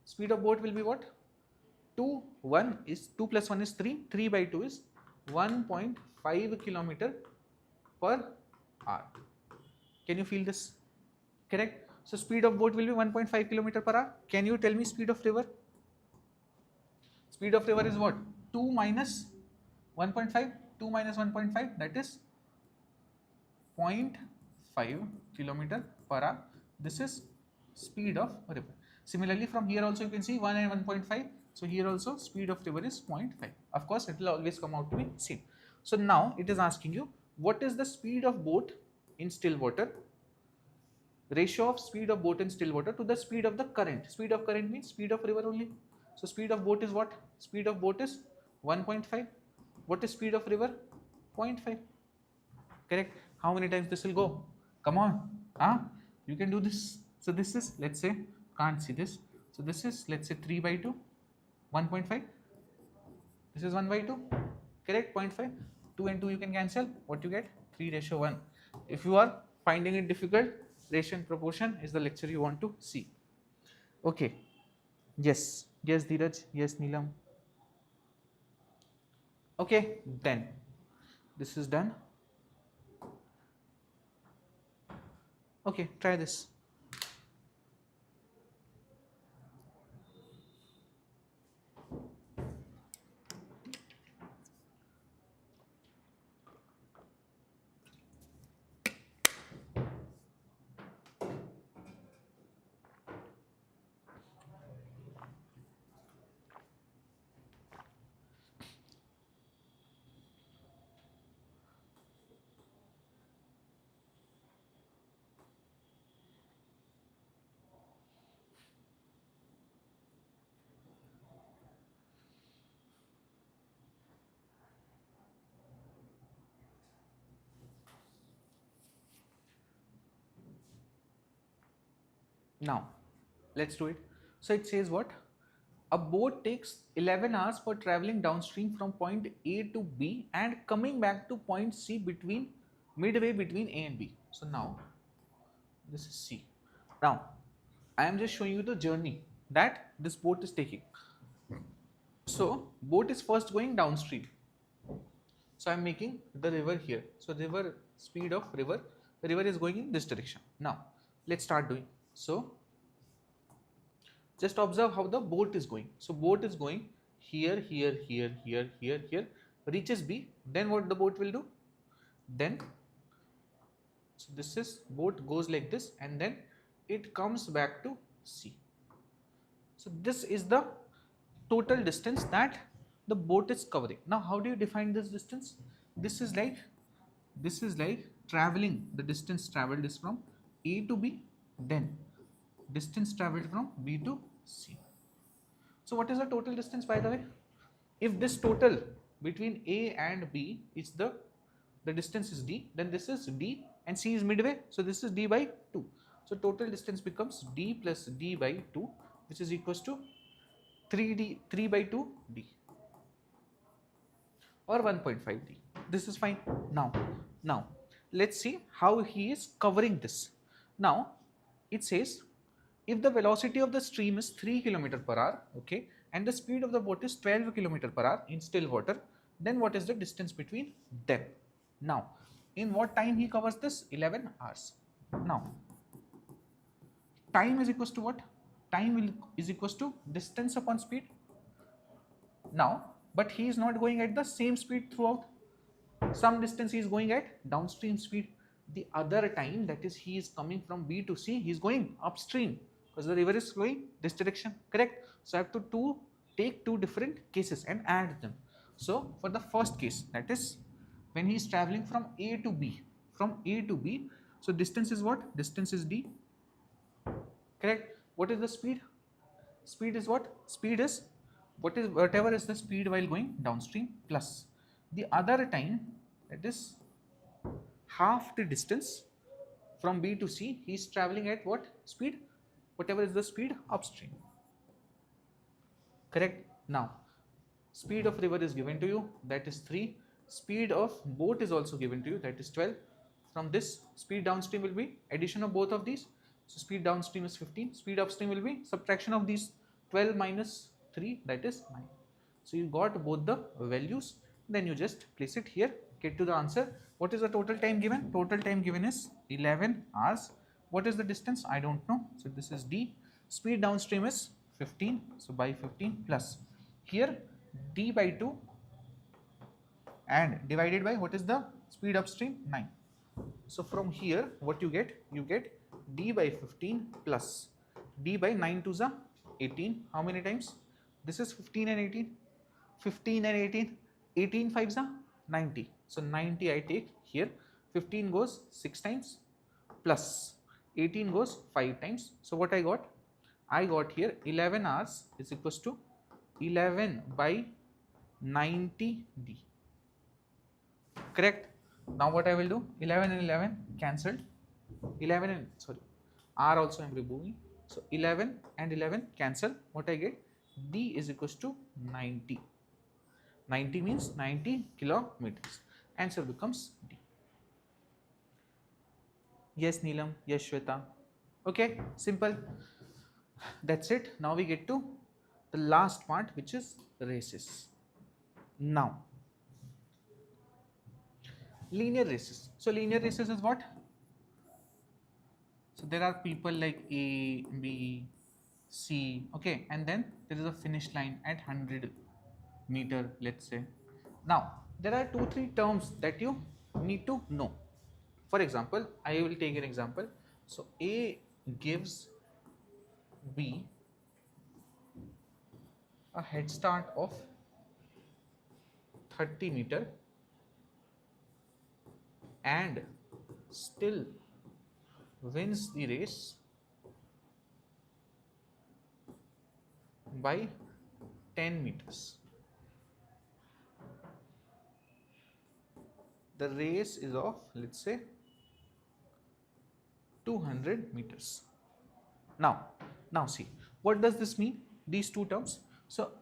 Speed of boat will be what? 2 plus 1 is 3, 3 by 2 is 1.5 km per hour. Can you feel this? Correct? So speed of boat will be 1.5 km per hour. Can you tell me speed of river? Speed of river is what? 2 minus 1.5, 2 minus 1.5, that is 0.5 km per hour. This is speed of river. Similarly from here also you can see 1 and 1.5. So here also speed of river is 0.5. Of course it will always come out to be same. So now it is asking you what is the speed of boat in still water ratio of speed of boat in still water to the speed of the current. Speed of current means speed of river only. So speed of boat is what? Speed of boat is 1.5. What is speed of river? 0.5. Correct. How many times this will go? Come on. You can do this. So this is, let's say, can't see this. So this is, let's say, 3 by 2, 1.5. This is 1 by 2. Correct. 0.5. 2 and 2 you can cancel. What you get? 3:1. If you are finding it difficult, ratio and proportion is the lecture you want to see. Okay. Yes. Yes, Dheeraj. Yes, Neelam. Okay. Then this is done. Okay. Try this. Now, let's do it. So it says what? A boat takes 11 hours for traveling downstream from point A to B and coming back to point C midway between A and B. So now, this is C. Now, I am just showing you the journey that this boat is taking. So, boat is first going downstream. So, I am making the river here. So, river, speed of river, the river is going in this direction. Now, let's start doing. So, just observe how the boat is going. So, boat is going here, here, here, here, here, here, reaches B. Then what the boat will do? Then, so this is boat goes like this and then it comes back to C. So, this is the total distance that the boat is covering. Now, how do you define this distance? This is like traveling. The distance traveled is from A to B, then distance traveled from B to C. So, what is the total distance, by the way? If this total between A and B is the distance is D, then this is D and C is midway. So, this is D by 2. So, total distance becomes D plus D by 2, which is equals to 3 by 2 D or 1.5 D. This is fine. Now, let's see how he is covering this. Now, it says if the velocity of the stream is 3 km per hour, okay, and the speed of the boat is 12 km per hour in still water, then what is the distance between them? Now, in what time he covers this? 11 hours. Now, time is equals to what? Time is equals to distance upon speed. Now, but he is not going at the same speed throughout. Some distance he is going at downstream speed. The other time, that is he is coming from B to C, he is going upstream because the river is flowing this direction, correct? So, I have to take two different cases and add them. So, for the first case, that is when he is traveling from A to B, so distance is what? Distance is D, correct? What is the speed? Speed is what? Speed is whatever is the speed while going downstream plus the other time, that is half the distance from B to C, he is traveling at what speed? Whatever is the speed upstream, correct? Now, speed of river is given to you, that is 3. Speed of boat is also given to you, that is 12. From this, speed downstream will be addition of both of these. So, speed downstream is 15. Speed upstream will be subtraction of these 12 minus 3, that is 9. So, you got both the values. Then you just place it here, get to the answer. What is the total time given? Total time given is 11 hours. What is the distance? I don't know. So, this is D. Speed downstream is 15. So, by 15 plus here D by 2 and divided by what is the speed upstream? 9. So, from here what you get? You get D by 15 plus D by 9 to the 18. How many times? This is 15 and 18. 15 and 18. 18 5s are 90. So, 90 I take here. 15 goes 6 times plus 18 goes 5 times. So what I got? I got here 11 hours is equals to 11 by 90D. Correct? Now what I will do? 11 and 11 cancelled. 11 and sorry, R also I am removing. So 11 and 11 cancel. What I get? D is equals to 90. 90 means 90 kilometers. Answer becomes D. Yes, Neelam. Yes, Shweta. Okay, simple. That's it. Now we get to the last part, which is races. Now, linear races. So, linear races is what? So, there are people like A, B, C, okay, and then there is a finish line at 100-meter, let's say. Now, there are 2-3 terms that you need to know. For example, I will take an example. So, A gives B a head start of 30-meter and still wins the race by 10 meters. The race is of, let's say, 200 meters. Now see, what does this mean? These two terms. So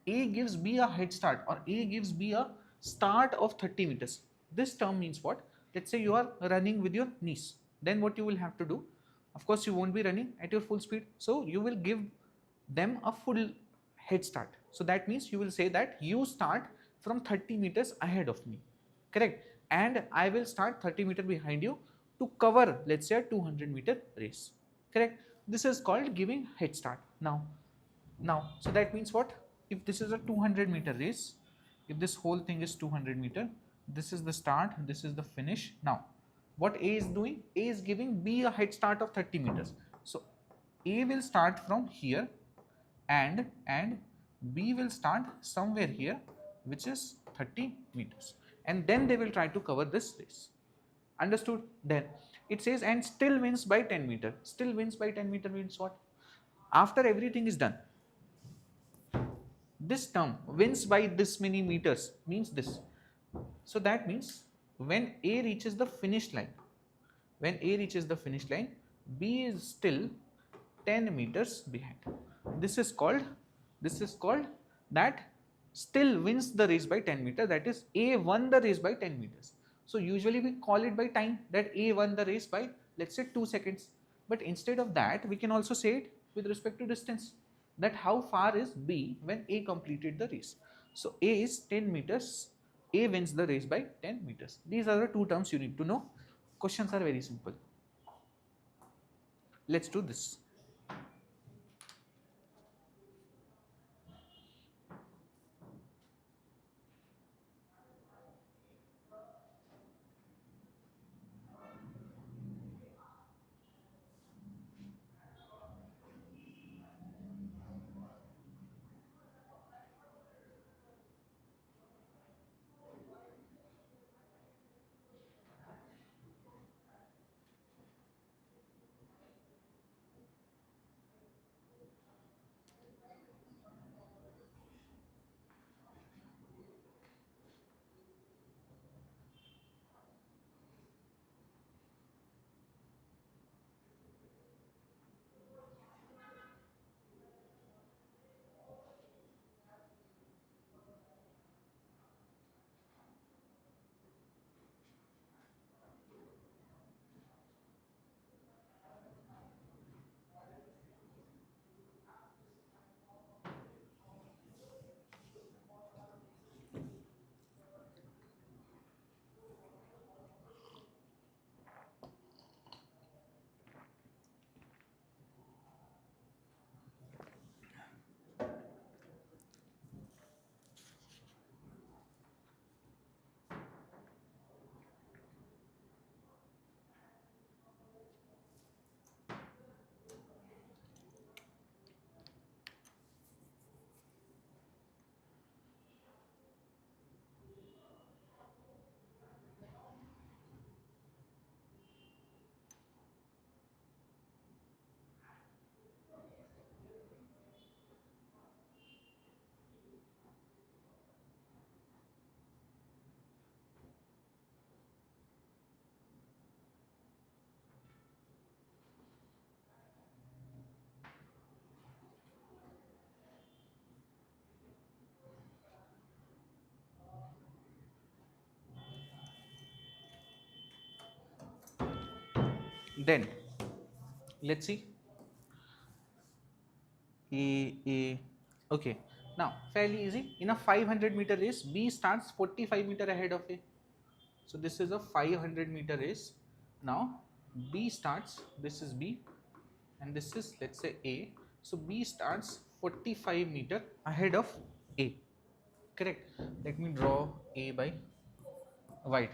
A gives B a head start, or A gives B a start of 30 meters. This term means what? Let's say you are running with your niece. Then what you will have to do? Of course, you won't be running at your full speed. So you will give them a full head start. So that means you will say that you start from 30 meters ahead of me. Correct? And I will start 30 meters behind you to cover, let's say, a 200-meter race. Correct? This is called giving head start. Now, so that means what? If this is a 200-meter race, if this whole thing is 200-meter, this is the start, this is the finish. Now, what A is doing? A is giving B a head start of 30 meters. So, A will start from here and B will start somewhere here, which is 30 meters. And then they will try to cover this race. Understood? Then it says and still wins by 10 meter. Still wins by 10 meter means what? After everything is done, this term wins by this many meters means this. So that means when A reaches the finish line, B is still 10 meters behind. This is called that still wins the race by 10 meters. That is, A won the race by 10 meters. So usually we call it by time, that A won the race by, let's say, 2 seconds. But instead of that, we can also say it with respect to distance, that how far is B when A completed the race. So A is 10 meters. A wins the race by 10 meters. These are the two terms you need to know. Questions are very simple. Let's do this. Then let's see A. Okay, now fairly easy. In a 500-meter race, B starts 45-meter ahead of A. So this is a 500-meter race. Now B starts, this is B and this is, let's say, A. So B starts 45-meter ahead of A. Correct. Let me draw A by white.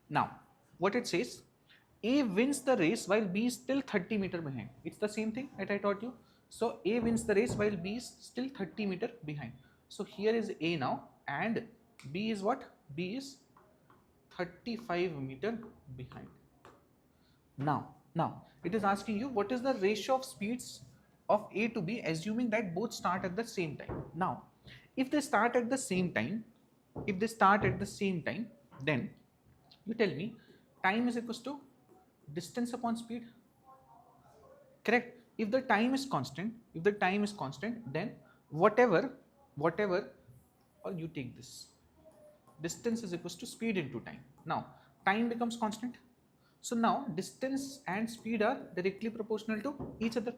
Now what it says, A wins the race while B is still 30-meter behind. It's the same thing that I taught you. So A wins the race while B is still 30-meter behind. So here is A now and B is what? B is 35-meter behind. Now it is asking you what is the ratio of speeds of A to B, assuming that both start at the same time. Now if they start at the same time, then you tell me time is equals to distance upon speed. Correct. If the time is constant, then whatever or you take this, distance is equals to speed into time. Now time becomes constant, so now distance and speed are directly proportional to each other.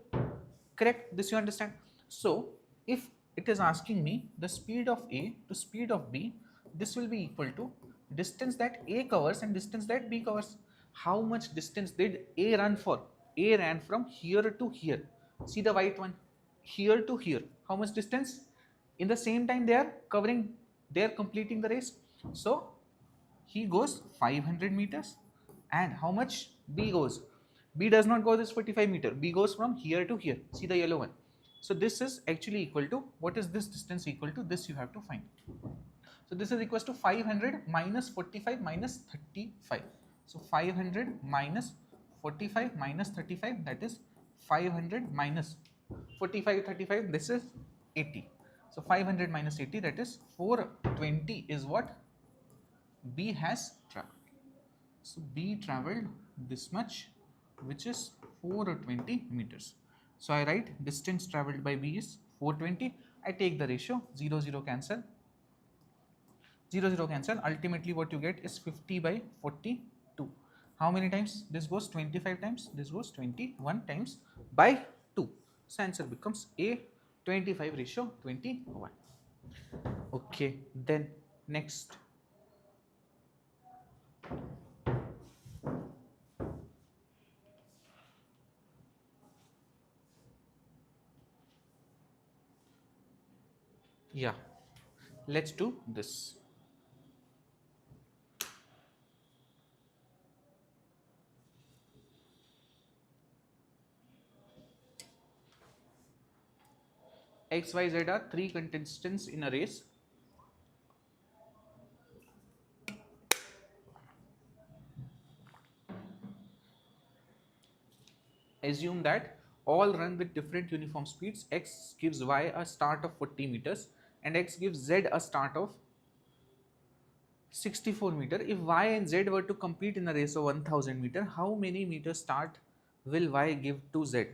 Correct, this you understand. So if it is asking me the speed of A to speed of B, this will be equal to distance that A covers and distance that B covers. How much distance did A run for? A ran from here to here. See the white one, here to here. How much distance? In the same time they are covering, they are completing the race. So he goes 500 meters. And how much B goes? B does not go this 45-meter. B goes from here to here. See the yellow one. So this is actually equal to, what is this distance equal to? This you have to find. So this is equals to 500 minus 45 minus 35. So 500 minus 45 minus 35, that is 500 minus 45, 35, this is 80. So 500 minus 80, that is 420 is what B has traveled. So B traveled this much, which is 420 meters. So I write distance traveled by B is 420. I take the ratio, 0, 0 cancel. 0, 0 cancel. Ultimately what you get is 50 by 42. How many times? This goes 25 times. This goes 21 times by 2. So answer becomes A, 25 ratio 21. Okay, then next. Yeah, let's do this. X, Y, Z are 3 contestants in a race. Assume that all run with different uniform speeds. X gives Y a start of 40 meters and X gives Z a start of 64 meter. If Y and Z were to compete in a race of 1000 meter, how many meters start will Y give to Z?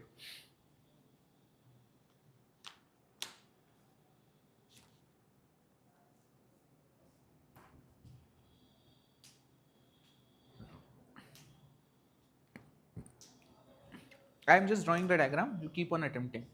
I am just drawing the diagram. You keep on attempting.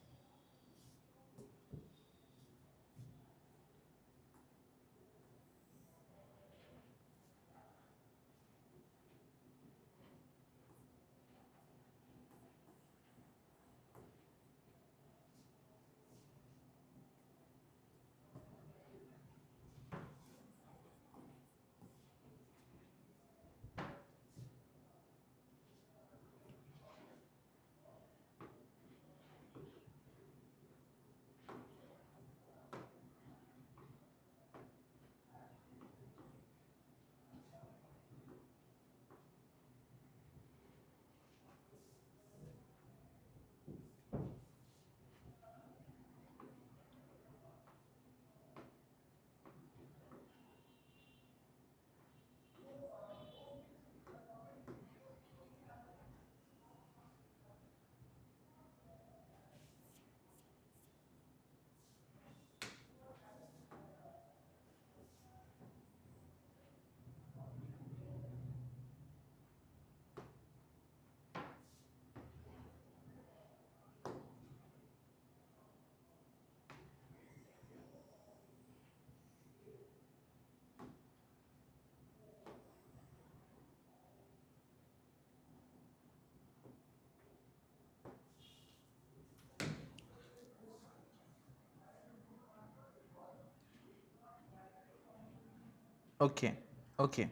Okay, okay.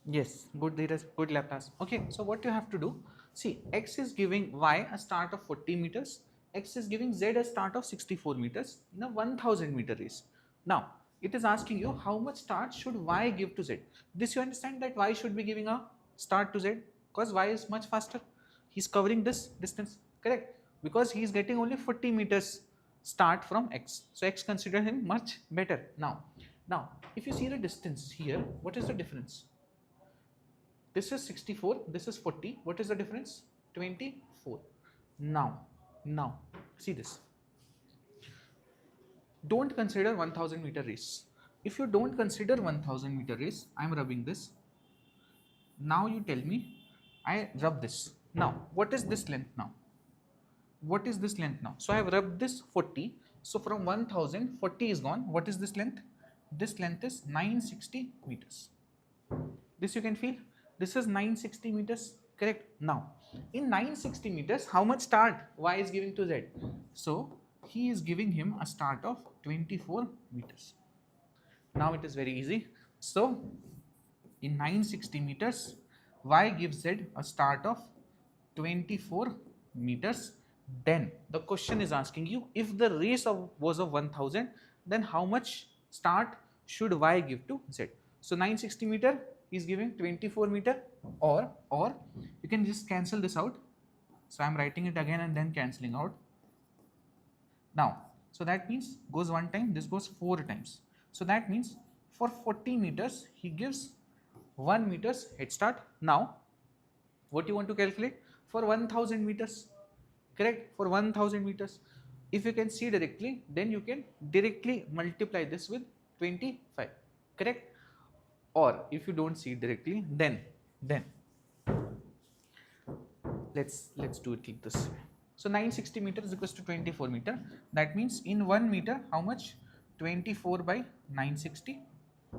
Yes, good Dheeraj, good Laplace. Okay, so what you have to do, see, x is giving y a start of 40 meters, x is giving z a start of 64 meters in a 1000-meter race. Now, it is asking you how much start should y give to z. This you understand that y should be giving a start to z because y is much faster. He's covering this distance, correct? Because he is getting only 40 meters start from x. So x consider him much better. Now, if you see the distance here, what is the difference? This is 64, this is 40. What is the difference? 24. Now, see this. Don't consider 1000-meter race. If you don't consider 1000-meter race, I am rubbing this. Now you tell me, I rub this. Now, what is this length now? What is this length now? So I have rubbed this 40. So from 1000, 40 is gone. What is this length? This length is 960 meters. This you can feel. This is 960 meters, correct? Now, in 960 meters, how much start y is giving to z? So, he is giving him a start of 24 meters. Now, it is very easy. So, in 960 meters, y gives z a start of 24 meters. Then, the question is asking you, if the race was of 1000, then how much start should y give to z? So, 960 meter is giving 24 meter, or you can just cancel this out. So I am writing it again and then cancelling out. Now, so that means goes one time, this goes 4 times. So that means for 40 meters, he gives 1 meters head start. Now, what you want to calculate? For 1000 meters, correct? For 1000 meters. If you can see directly, then you can directly multiply this with 25, correct? Or if you don't see it directly, then let's do it like this way. So 960 meters is equals to 24 meter. That means in 1 meter, how much? 24 by 960,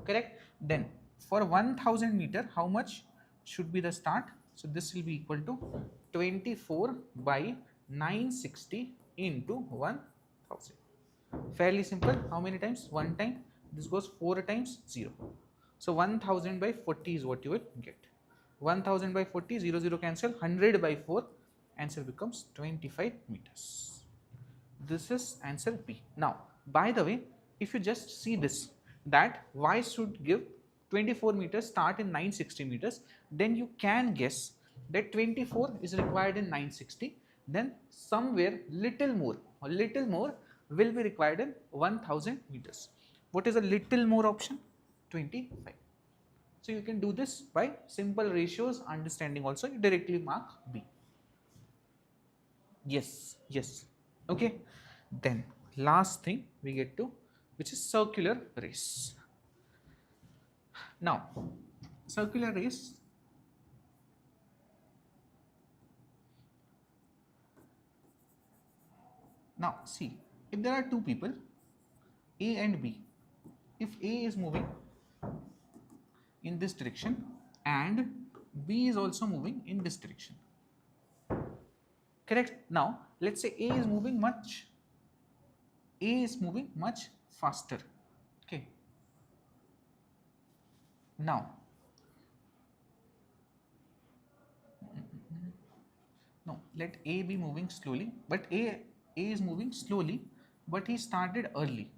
correct? Then for 1000 meter, how much should be the start? So this will be equal to 24 by 960 into 1000. Fairly simple. How many times? One time. This goes 4 times 0. So 1000 by 40 is what you will get. 1000 by 40, 0, 0 cancel, 100 by 4, answer becomes 25 meters. This is answer B. Now, by the way, if you just see this, that y should give 24 meters start in 960 meters, then you can guess that 24 is required in 960, then somewhere little more will be required in 1000 meters. What is a little more option? 25. So you can do this by simple ratios, understanding also, you directly mark B. Yes. Okay. Then last thing we get to, which is circular race. Now, circular race, now see, if there are two people, A and B, if A is moving in this direction and B is also moving in this direction, correct? Now let's say A is moving much faster, okay? Now no, let A be moving slowly, but A is moving slowly, but he started early.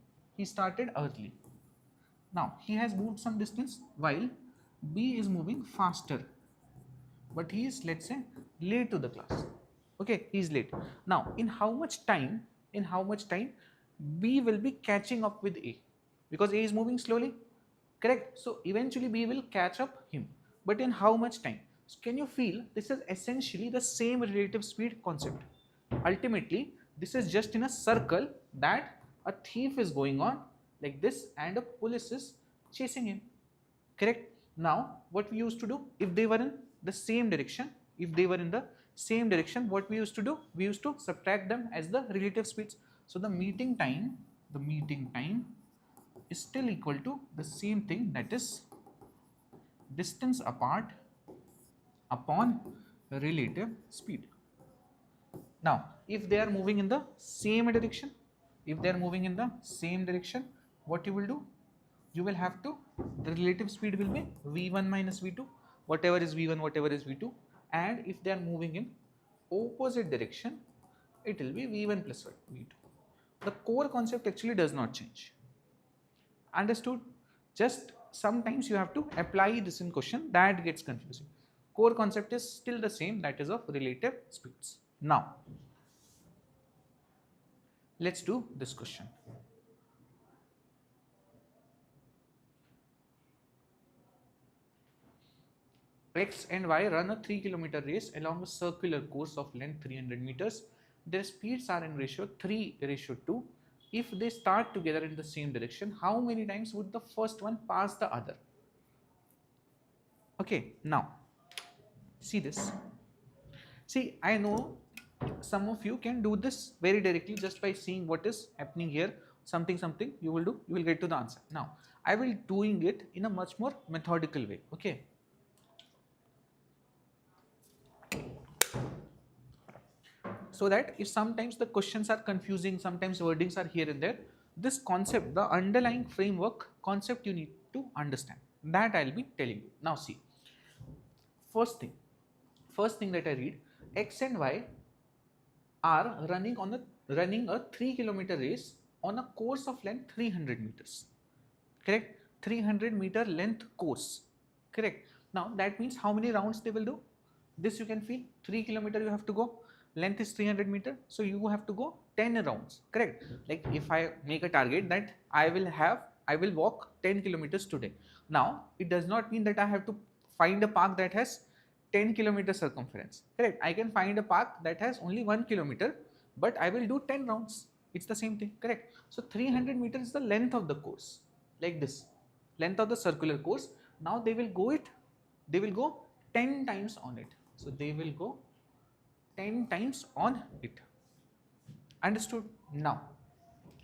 Now he has moved some distance while B is moving faster, but he is, let's say, late to the class. Okay, he is late. Now in how much time B will be catching up with A, because A is moving slowly, correct? So eventually B will catch up him, but in how much time? So can you feel this is essentially the same relative speed concept? Ultimately, this is just in a circle that a thief is going on like this and a police is chasing him, correct? Now what we used to do, if they were in the same direction, what we used to do, we used to subtract them as the relative speeds. So the meeting time is still equal to the same thing, that is distance apart upon relative speed. Now if they are moving in the same direction, what you will do, you will have to, the relative speed will be v1 minus v2, whatever is v1, whatever is v2, and if they are moving in opposite direction, it will be v1 plus v2. The core concept actually does not change. Understood? Just sometimes you have to apply this in question, that gets confusing. Core concept is still the same, that is of relative speeds. Now, let's do this question. X and Y run a 3-kilometer race along a circular course of length 300 meters. Their speeds are in ratio 3:2. If they start together in the same direction, how many times would the first one pass the other? Okay, now see this. See, I know some of you can do this very directly just by seeing what is happening here, something you will do, you will get to the answer. Now, I will doing it in a much more methodical way, okay? So that if sometimes the questions are confusing, sometimes wordings are here and there, this concept, the underlying framework concept you need to understand. That I'll be telling you. Now see, first thing that I read, X and Y are running a 3-kilometer race on a course of length 300 meters. Correct? 300-meter length course. Correct? Now that means how many rounds they will do? This you can feel, 3 kilometer you have to go, length is 300 meter, so you have to go 10 rounds. Correct? Like if I make a target that I will walk 10 kilometers today. Now it does not mean that I have to find a park that has 10 kilometer circumference. Correct? I can find a park that has only 1 kilometer, but I will do 10 rounds. It's the same thing. Correct? So 300 meters is the length of the course, like this, length of the circular course. Now they will go 10 times on it. So they will go 10 times on it. Understood? Now,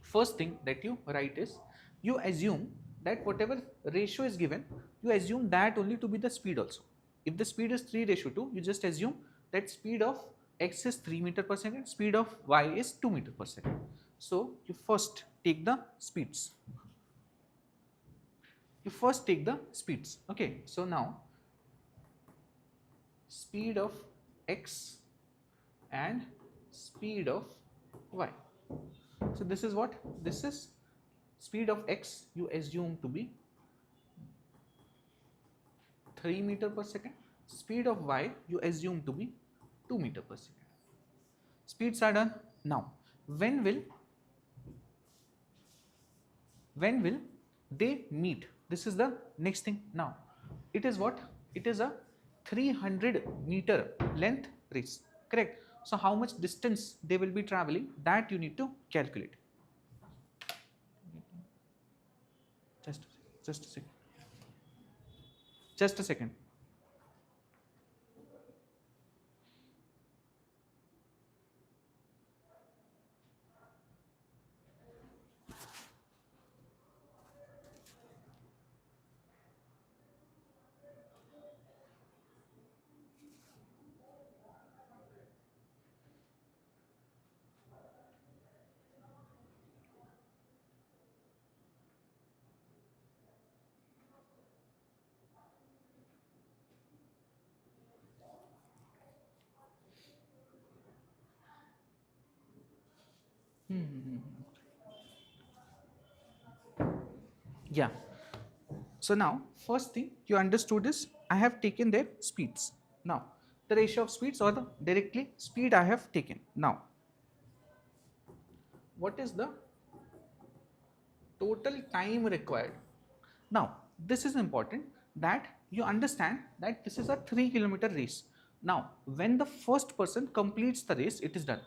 first thing that you write is, you assume that whatever ratio is given, you assume that only to be the speed also. If the speed is 3:2, you just assume that speed of X is 3 meter per second, speed of Y is 2 meter per second. So you first take the speeds. Okay, so now speed of X and speed of Y. So this is what? This is speed of X you assume to be 3 meter per second. Speed of Y you assume to be 2 meter per second. Speeds are done. Now, when will they meet? This is the next thing. Now, it is what? It is a 300-meter length race. Correct? So how much distance they will be traveling, that you need to calculate. Just a second. Yeah. So now, first thing you understood is, I have taken their speeds. Now, the ratio of speeds or the directly speed I have taken. Now, what is the total time required? Now, this is important that you understand that this is a 3-kilometer race. Now, when the first person completes the race, it is done.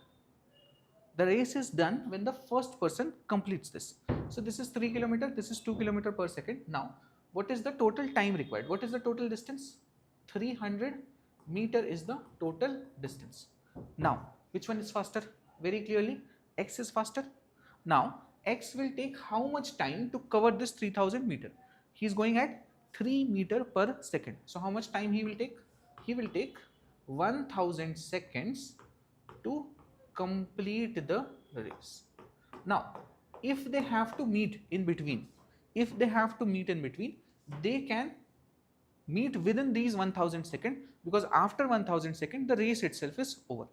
The race is done when the first person completes this. So this is 3 kilometer, this is 2 kilometer per second. Now, what is the total time required? What is the total distance? 300 meter is the total distance. Now, which one is faster? Very clearly, X is faster. Now, X will take how much time to cover this 3000 meter? He is going at 3 meter per second. So how much time he will take? He will take 1000 seconds to complete the race. Now, if they have to meet in between, if they have to meet in between, they can meet within these 1000 seconds, because after 1000 seconds the race itself is over.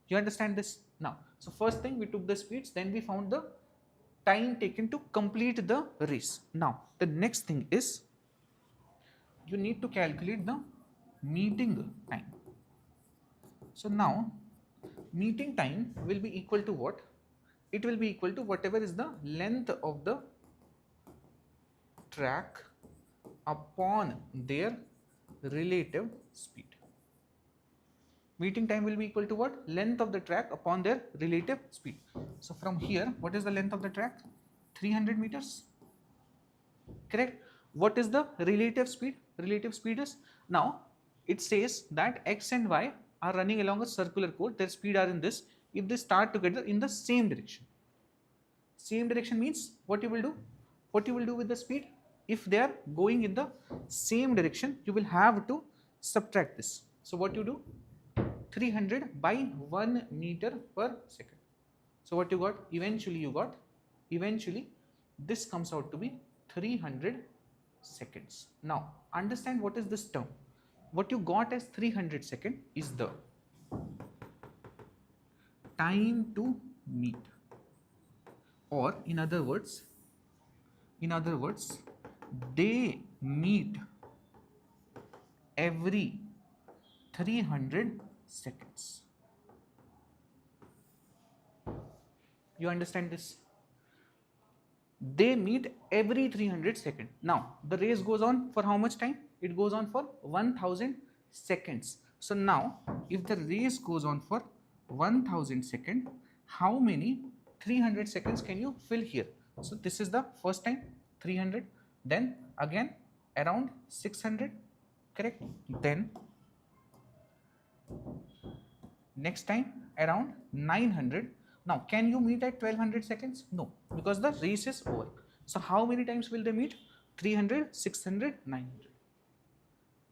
You understand this now? So first thing, we took the speeds, then we found the time taken to complete the race. Now the next thing is you need to calculate the meeting time. So now meeting time will be equal to what? It will be equal to whatever is the length of the track upon their relative speed. Meeting time will be equal to what? Length of the track upon their relative speed. So from here, what is the length of the track? 300 meters. Correct? What is the relative speed? Relative speed is, now it says that x and y are running along a circular course, their speed are in this, if they start together in the same direction. Same direction means what you will do? What you will do with the speed? If they are going in the same direction, you will have to subtract this. So what you do? 300 by 1 meter per second. So what you got? Eventually this comes out to be 300 seconds. Now understand what is this term. What you got as 300 seconds is the time to meet, or in other words, they meet every 300 seconds. You understand this? They meet every 300 seconds. Now the race goes on for how much time? It goes on for 1000 seconds. So now if the race goes on for 1000 seconds, how many 300 seconds can you fill here? So this is the first time 300, then again around 600, correct? Then next time around 900. Now can you meet at 1200 seconds? No, because the race is over. So how many times will they meet? 300, 600, 900.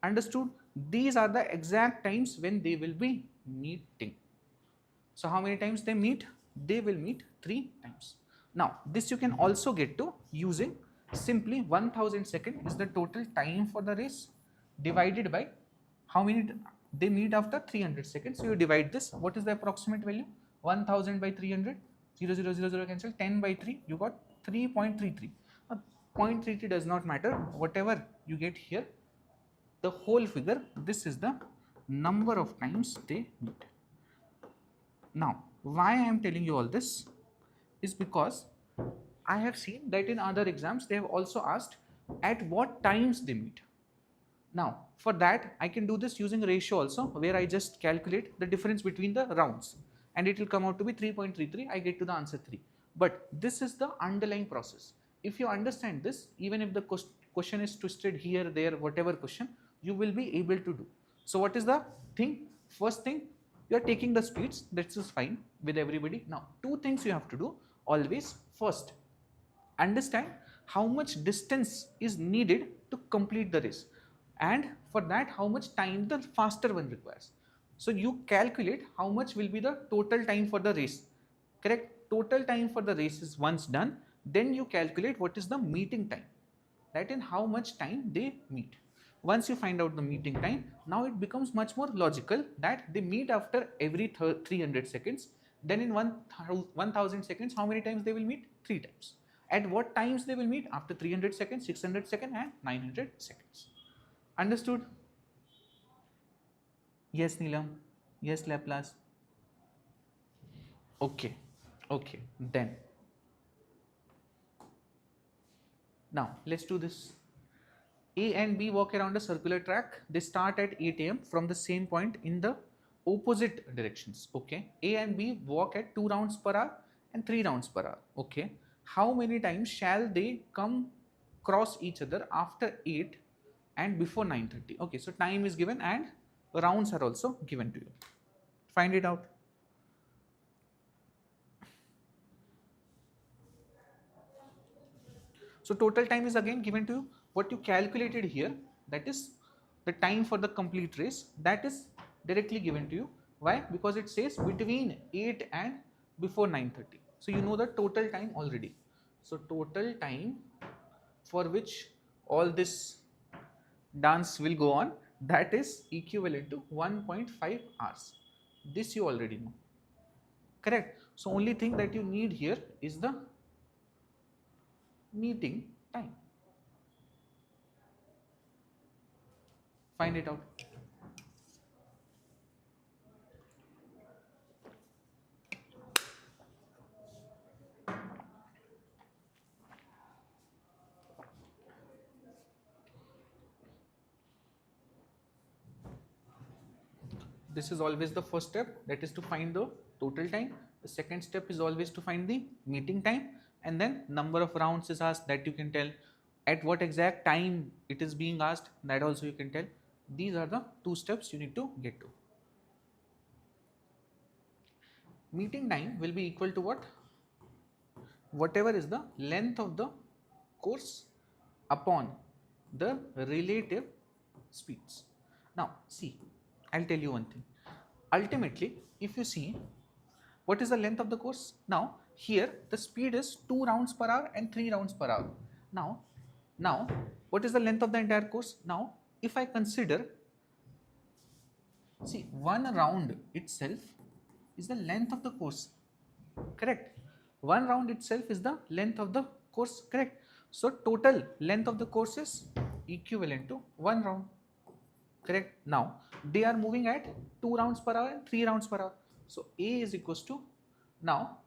Understood? These are the exact times when they will be meeting. So how many times they meet? They will meet 3 times. Now this you can also get to using simply 1000 seconds is the total time for the race divided by how many they meet after 300 seconds. So you divide this. What is the approximate value? 1000 by 300, 0, 0, 0, 0 cancel, 10 by 3, you got 3.33. 0.33 does not matter, whatever you get here, the whole figure, this is the number of times they meet. Now why I am telling you all this is because I have seen that in other exams they have also asked at what times they meet. Now for that I can do this using ratio also, where I just calculate the difference between the rounds and it will come out to be 3.33, I get to the answer 3. But this is the underlying process. If you understand this, even if the question is twisted here, there, whatever question, you will be able to do. So what is the thing? First thing, you are taking the speeds, that is fine with everybody. Now 2 things you have to do always. First, understand how much distance is needed to complete the race, and for that how much time the faster one requires. So you calculate how much will be the total time for the race, correct? Total time for the race is once done, then you calculate what is the meeting time, that in how much time they meet. Once you find out the meeting time, now it becomes much more logical that they meet after every 300 seconds. Then in 1000 seconds, how many times they will meet? 3 times. At what times they will meet? After 300 seconds, 600 seconds and 900 seconds. Understood? Yes, Neelam. Yes, Laplace. Okay. Then now let's do this. A and B walk around a circular track. They start at 8 AM from the same point in the opposite directions. Okay. A and B walk at 2 rounds per hour and 3 rounds per hour. Okay. How many times shall they come cross each other after 8 and before 9:30? Okay. So time is given and rounds are also given to you. Find it out. So total time is again given to you. What you calculated here, that is the time for the complete race, that is directly given to you. Why? Because it says between 8 and before 9:30. So you know the total time already. So total time for which all this dance will go on, that is equivalent to 1.5 hours. This you already know. Correct. So only thing that you need here is the meeting time. Find it out. This is always the first step, that is to find the total time. The second step is always to find the meeting time, and then number of rounds is asked, that you can tell. At what exact time it is being asked, that also you can tell. These are the two steps you need to get to. Meeting time will be equal to what? Whatever is the length of the course upon the relative speeds. Now see, I'll tell you one thing. Ultimately, if you see, what is the length of the course? Now here the speed is 2 rounds per hour and 3 rounds per hour. Now what is the length of the entire course? Now if I consider, see, 1 round itself is the length of the course, correct? 1 round itself is the length of the course, correct? So total length of the course is equivalent to 1 round, correct? Now they are moving at 2 rounds per hour and 3 rounds per hour. So A is equals to, now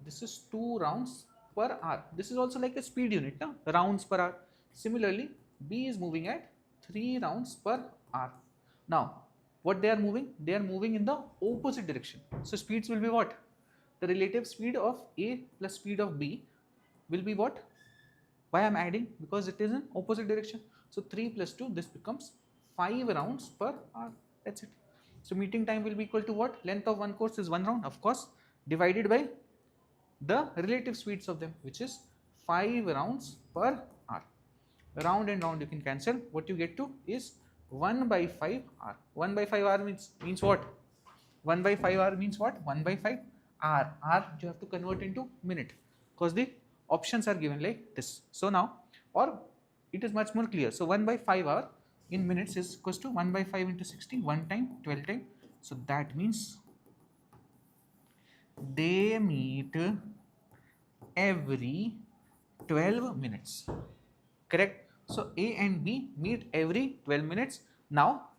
this is 2 rounds per hour. This is also like a speed unit, no? Rounds per hour. Similarly, B is moving at 3 rounds per hour. Now what they are moving? They are moving in the opposite direction. So speeds will be what? The relative speed of A plus speed of B will be what? Why I am adding? Because it is in opposite direction. So 3 plus 2, this becomes 5 rounds per hour. That's it. So meeting time will be equal to what? Length of one course is 1 round, of course, divided by the relative speeds of them, which is 5 rounds per hour. Round and round you can cancel. What you get to is 1 by 5 hour. 1 by 5 hour means what? 1 by 5 hour means what? 1 by 5 hour. Hour you have to convert into minute, because the options are given like this. So now, or it is much more clear. So 1 by 5 hour in minutes is equals to 1 by 5 into 60, 1 time, 12 time. So that means they meet every 12 minutes, correct? So A and B meet every 12 minutes. Now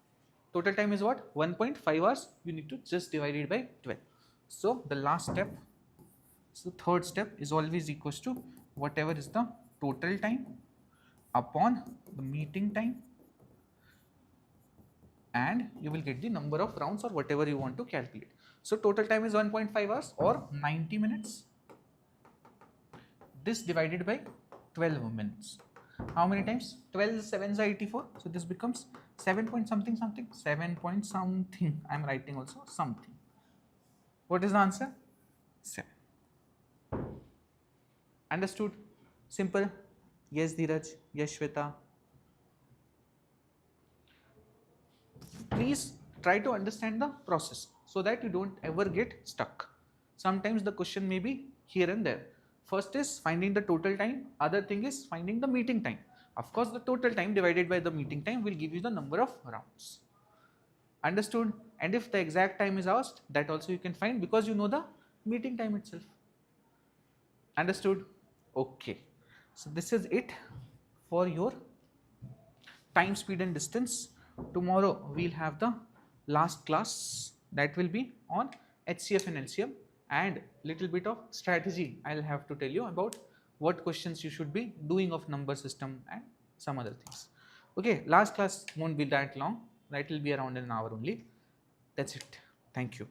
total time is what? 1.5 hours. You need to just divide it by 12. So the last step, so third step is always equals to whatever is the total time upon the meeting time, and you will get the number of rounds or whatever you want to calculate. So total time is 1.5 hours or 90 minutes. This divided by 12 minutes. How many times? 12 7s are 84. So this becomes 7 point something something. 7 point something. I am writing also something. What is the answer? 7. Understood? Simple? Yes, Dheeraj. Yes, Shweta. Please try to understand the process so that you don't ever get stuck. Sometimes the question may be here and there. First is finding the total time, other thing is finding the meeting time. Of course, the total time divided by the meeting time will give you the number of rounds. Understood? And if the exact time is asked, that also you can find because you know the meeting time itself. Understood? Okay. So this is it for your time, speed and distance. Tomorrow we'll have the last class, that will be on HCF and LCM, and little bit of strategy I'll have to tell you about what questions you should be doing of number system and some other things. Okay, last class won't be that long, that will be around an hour only. That's it. Thank you.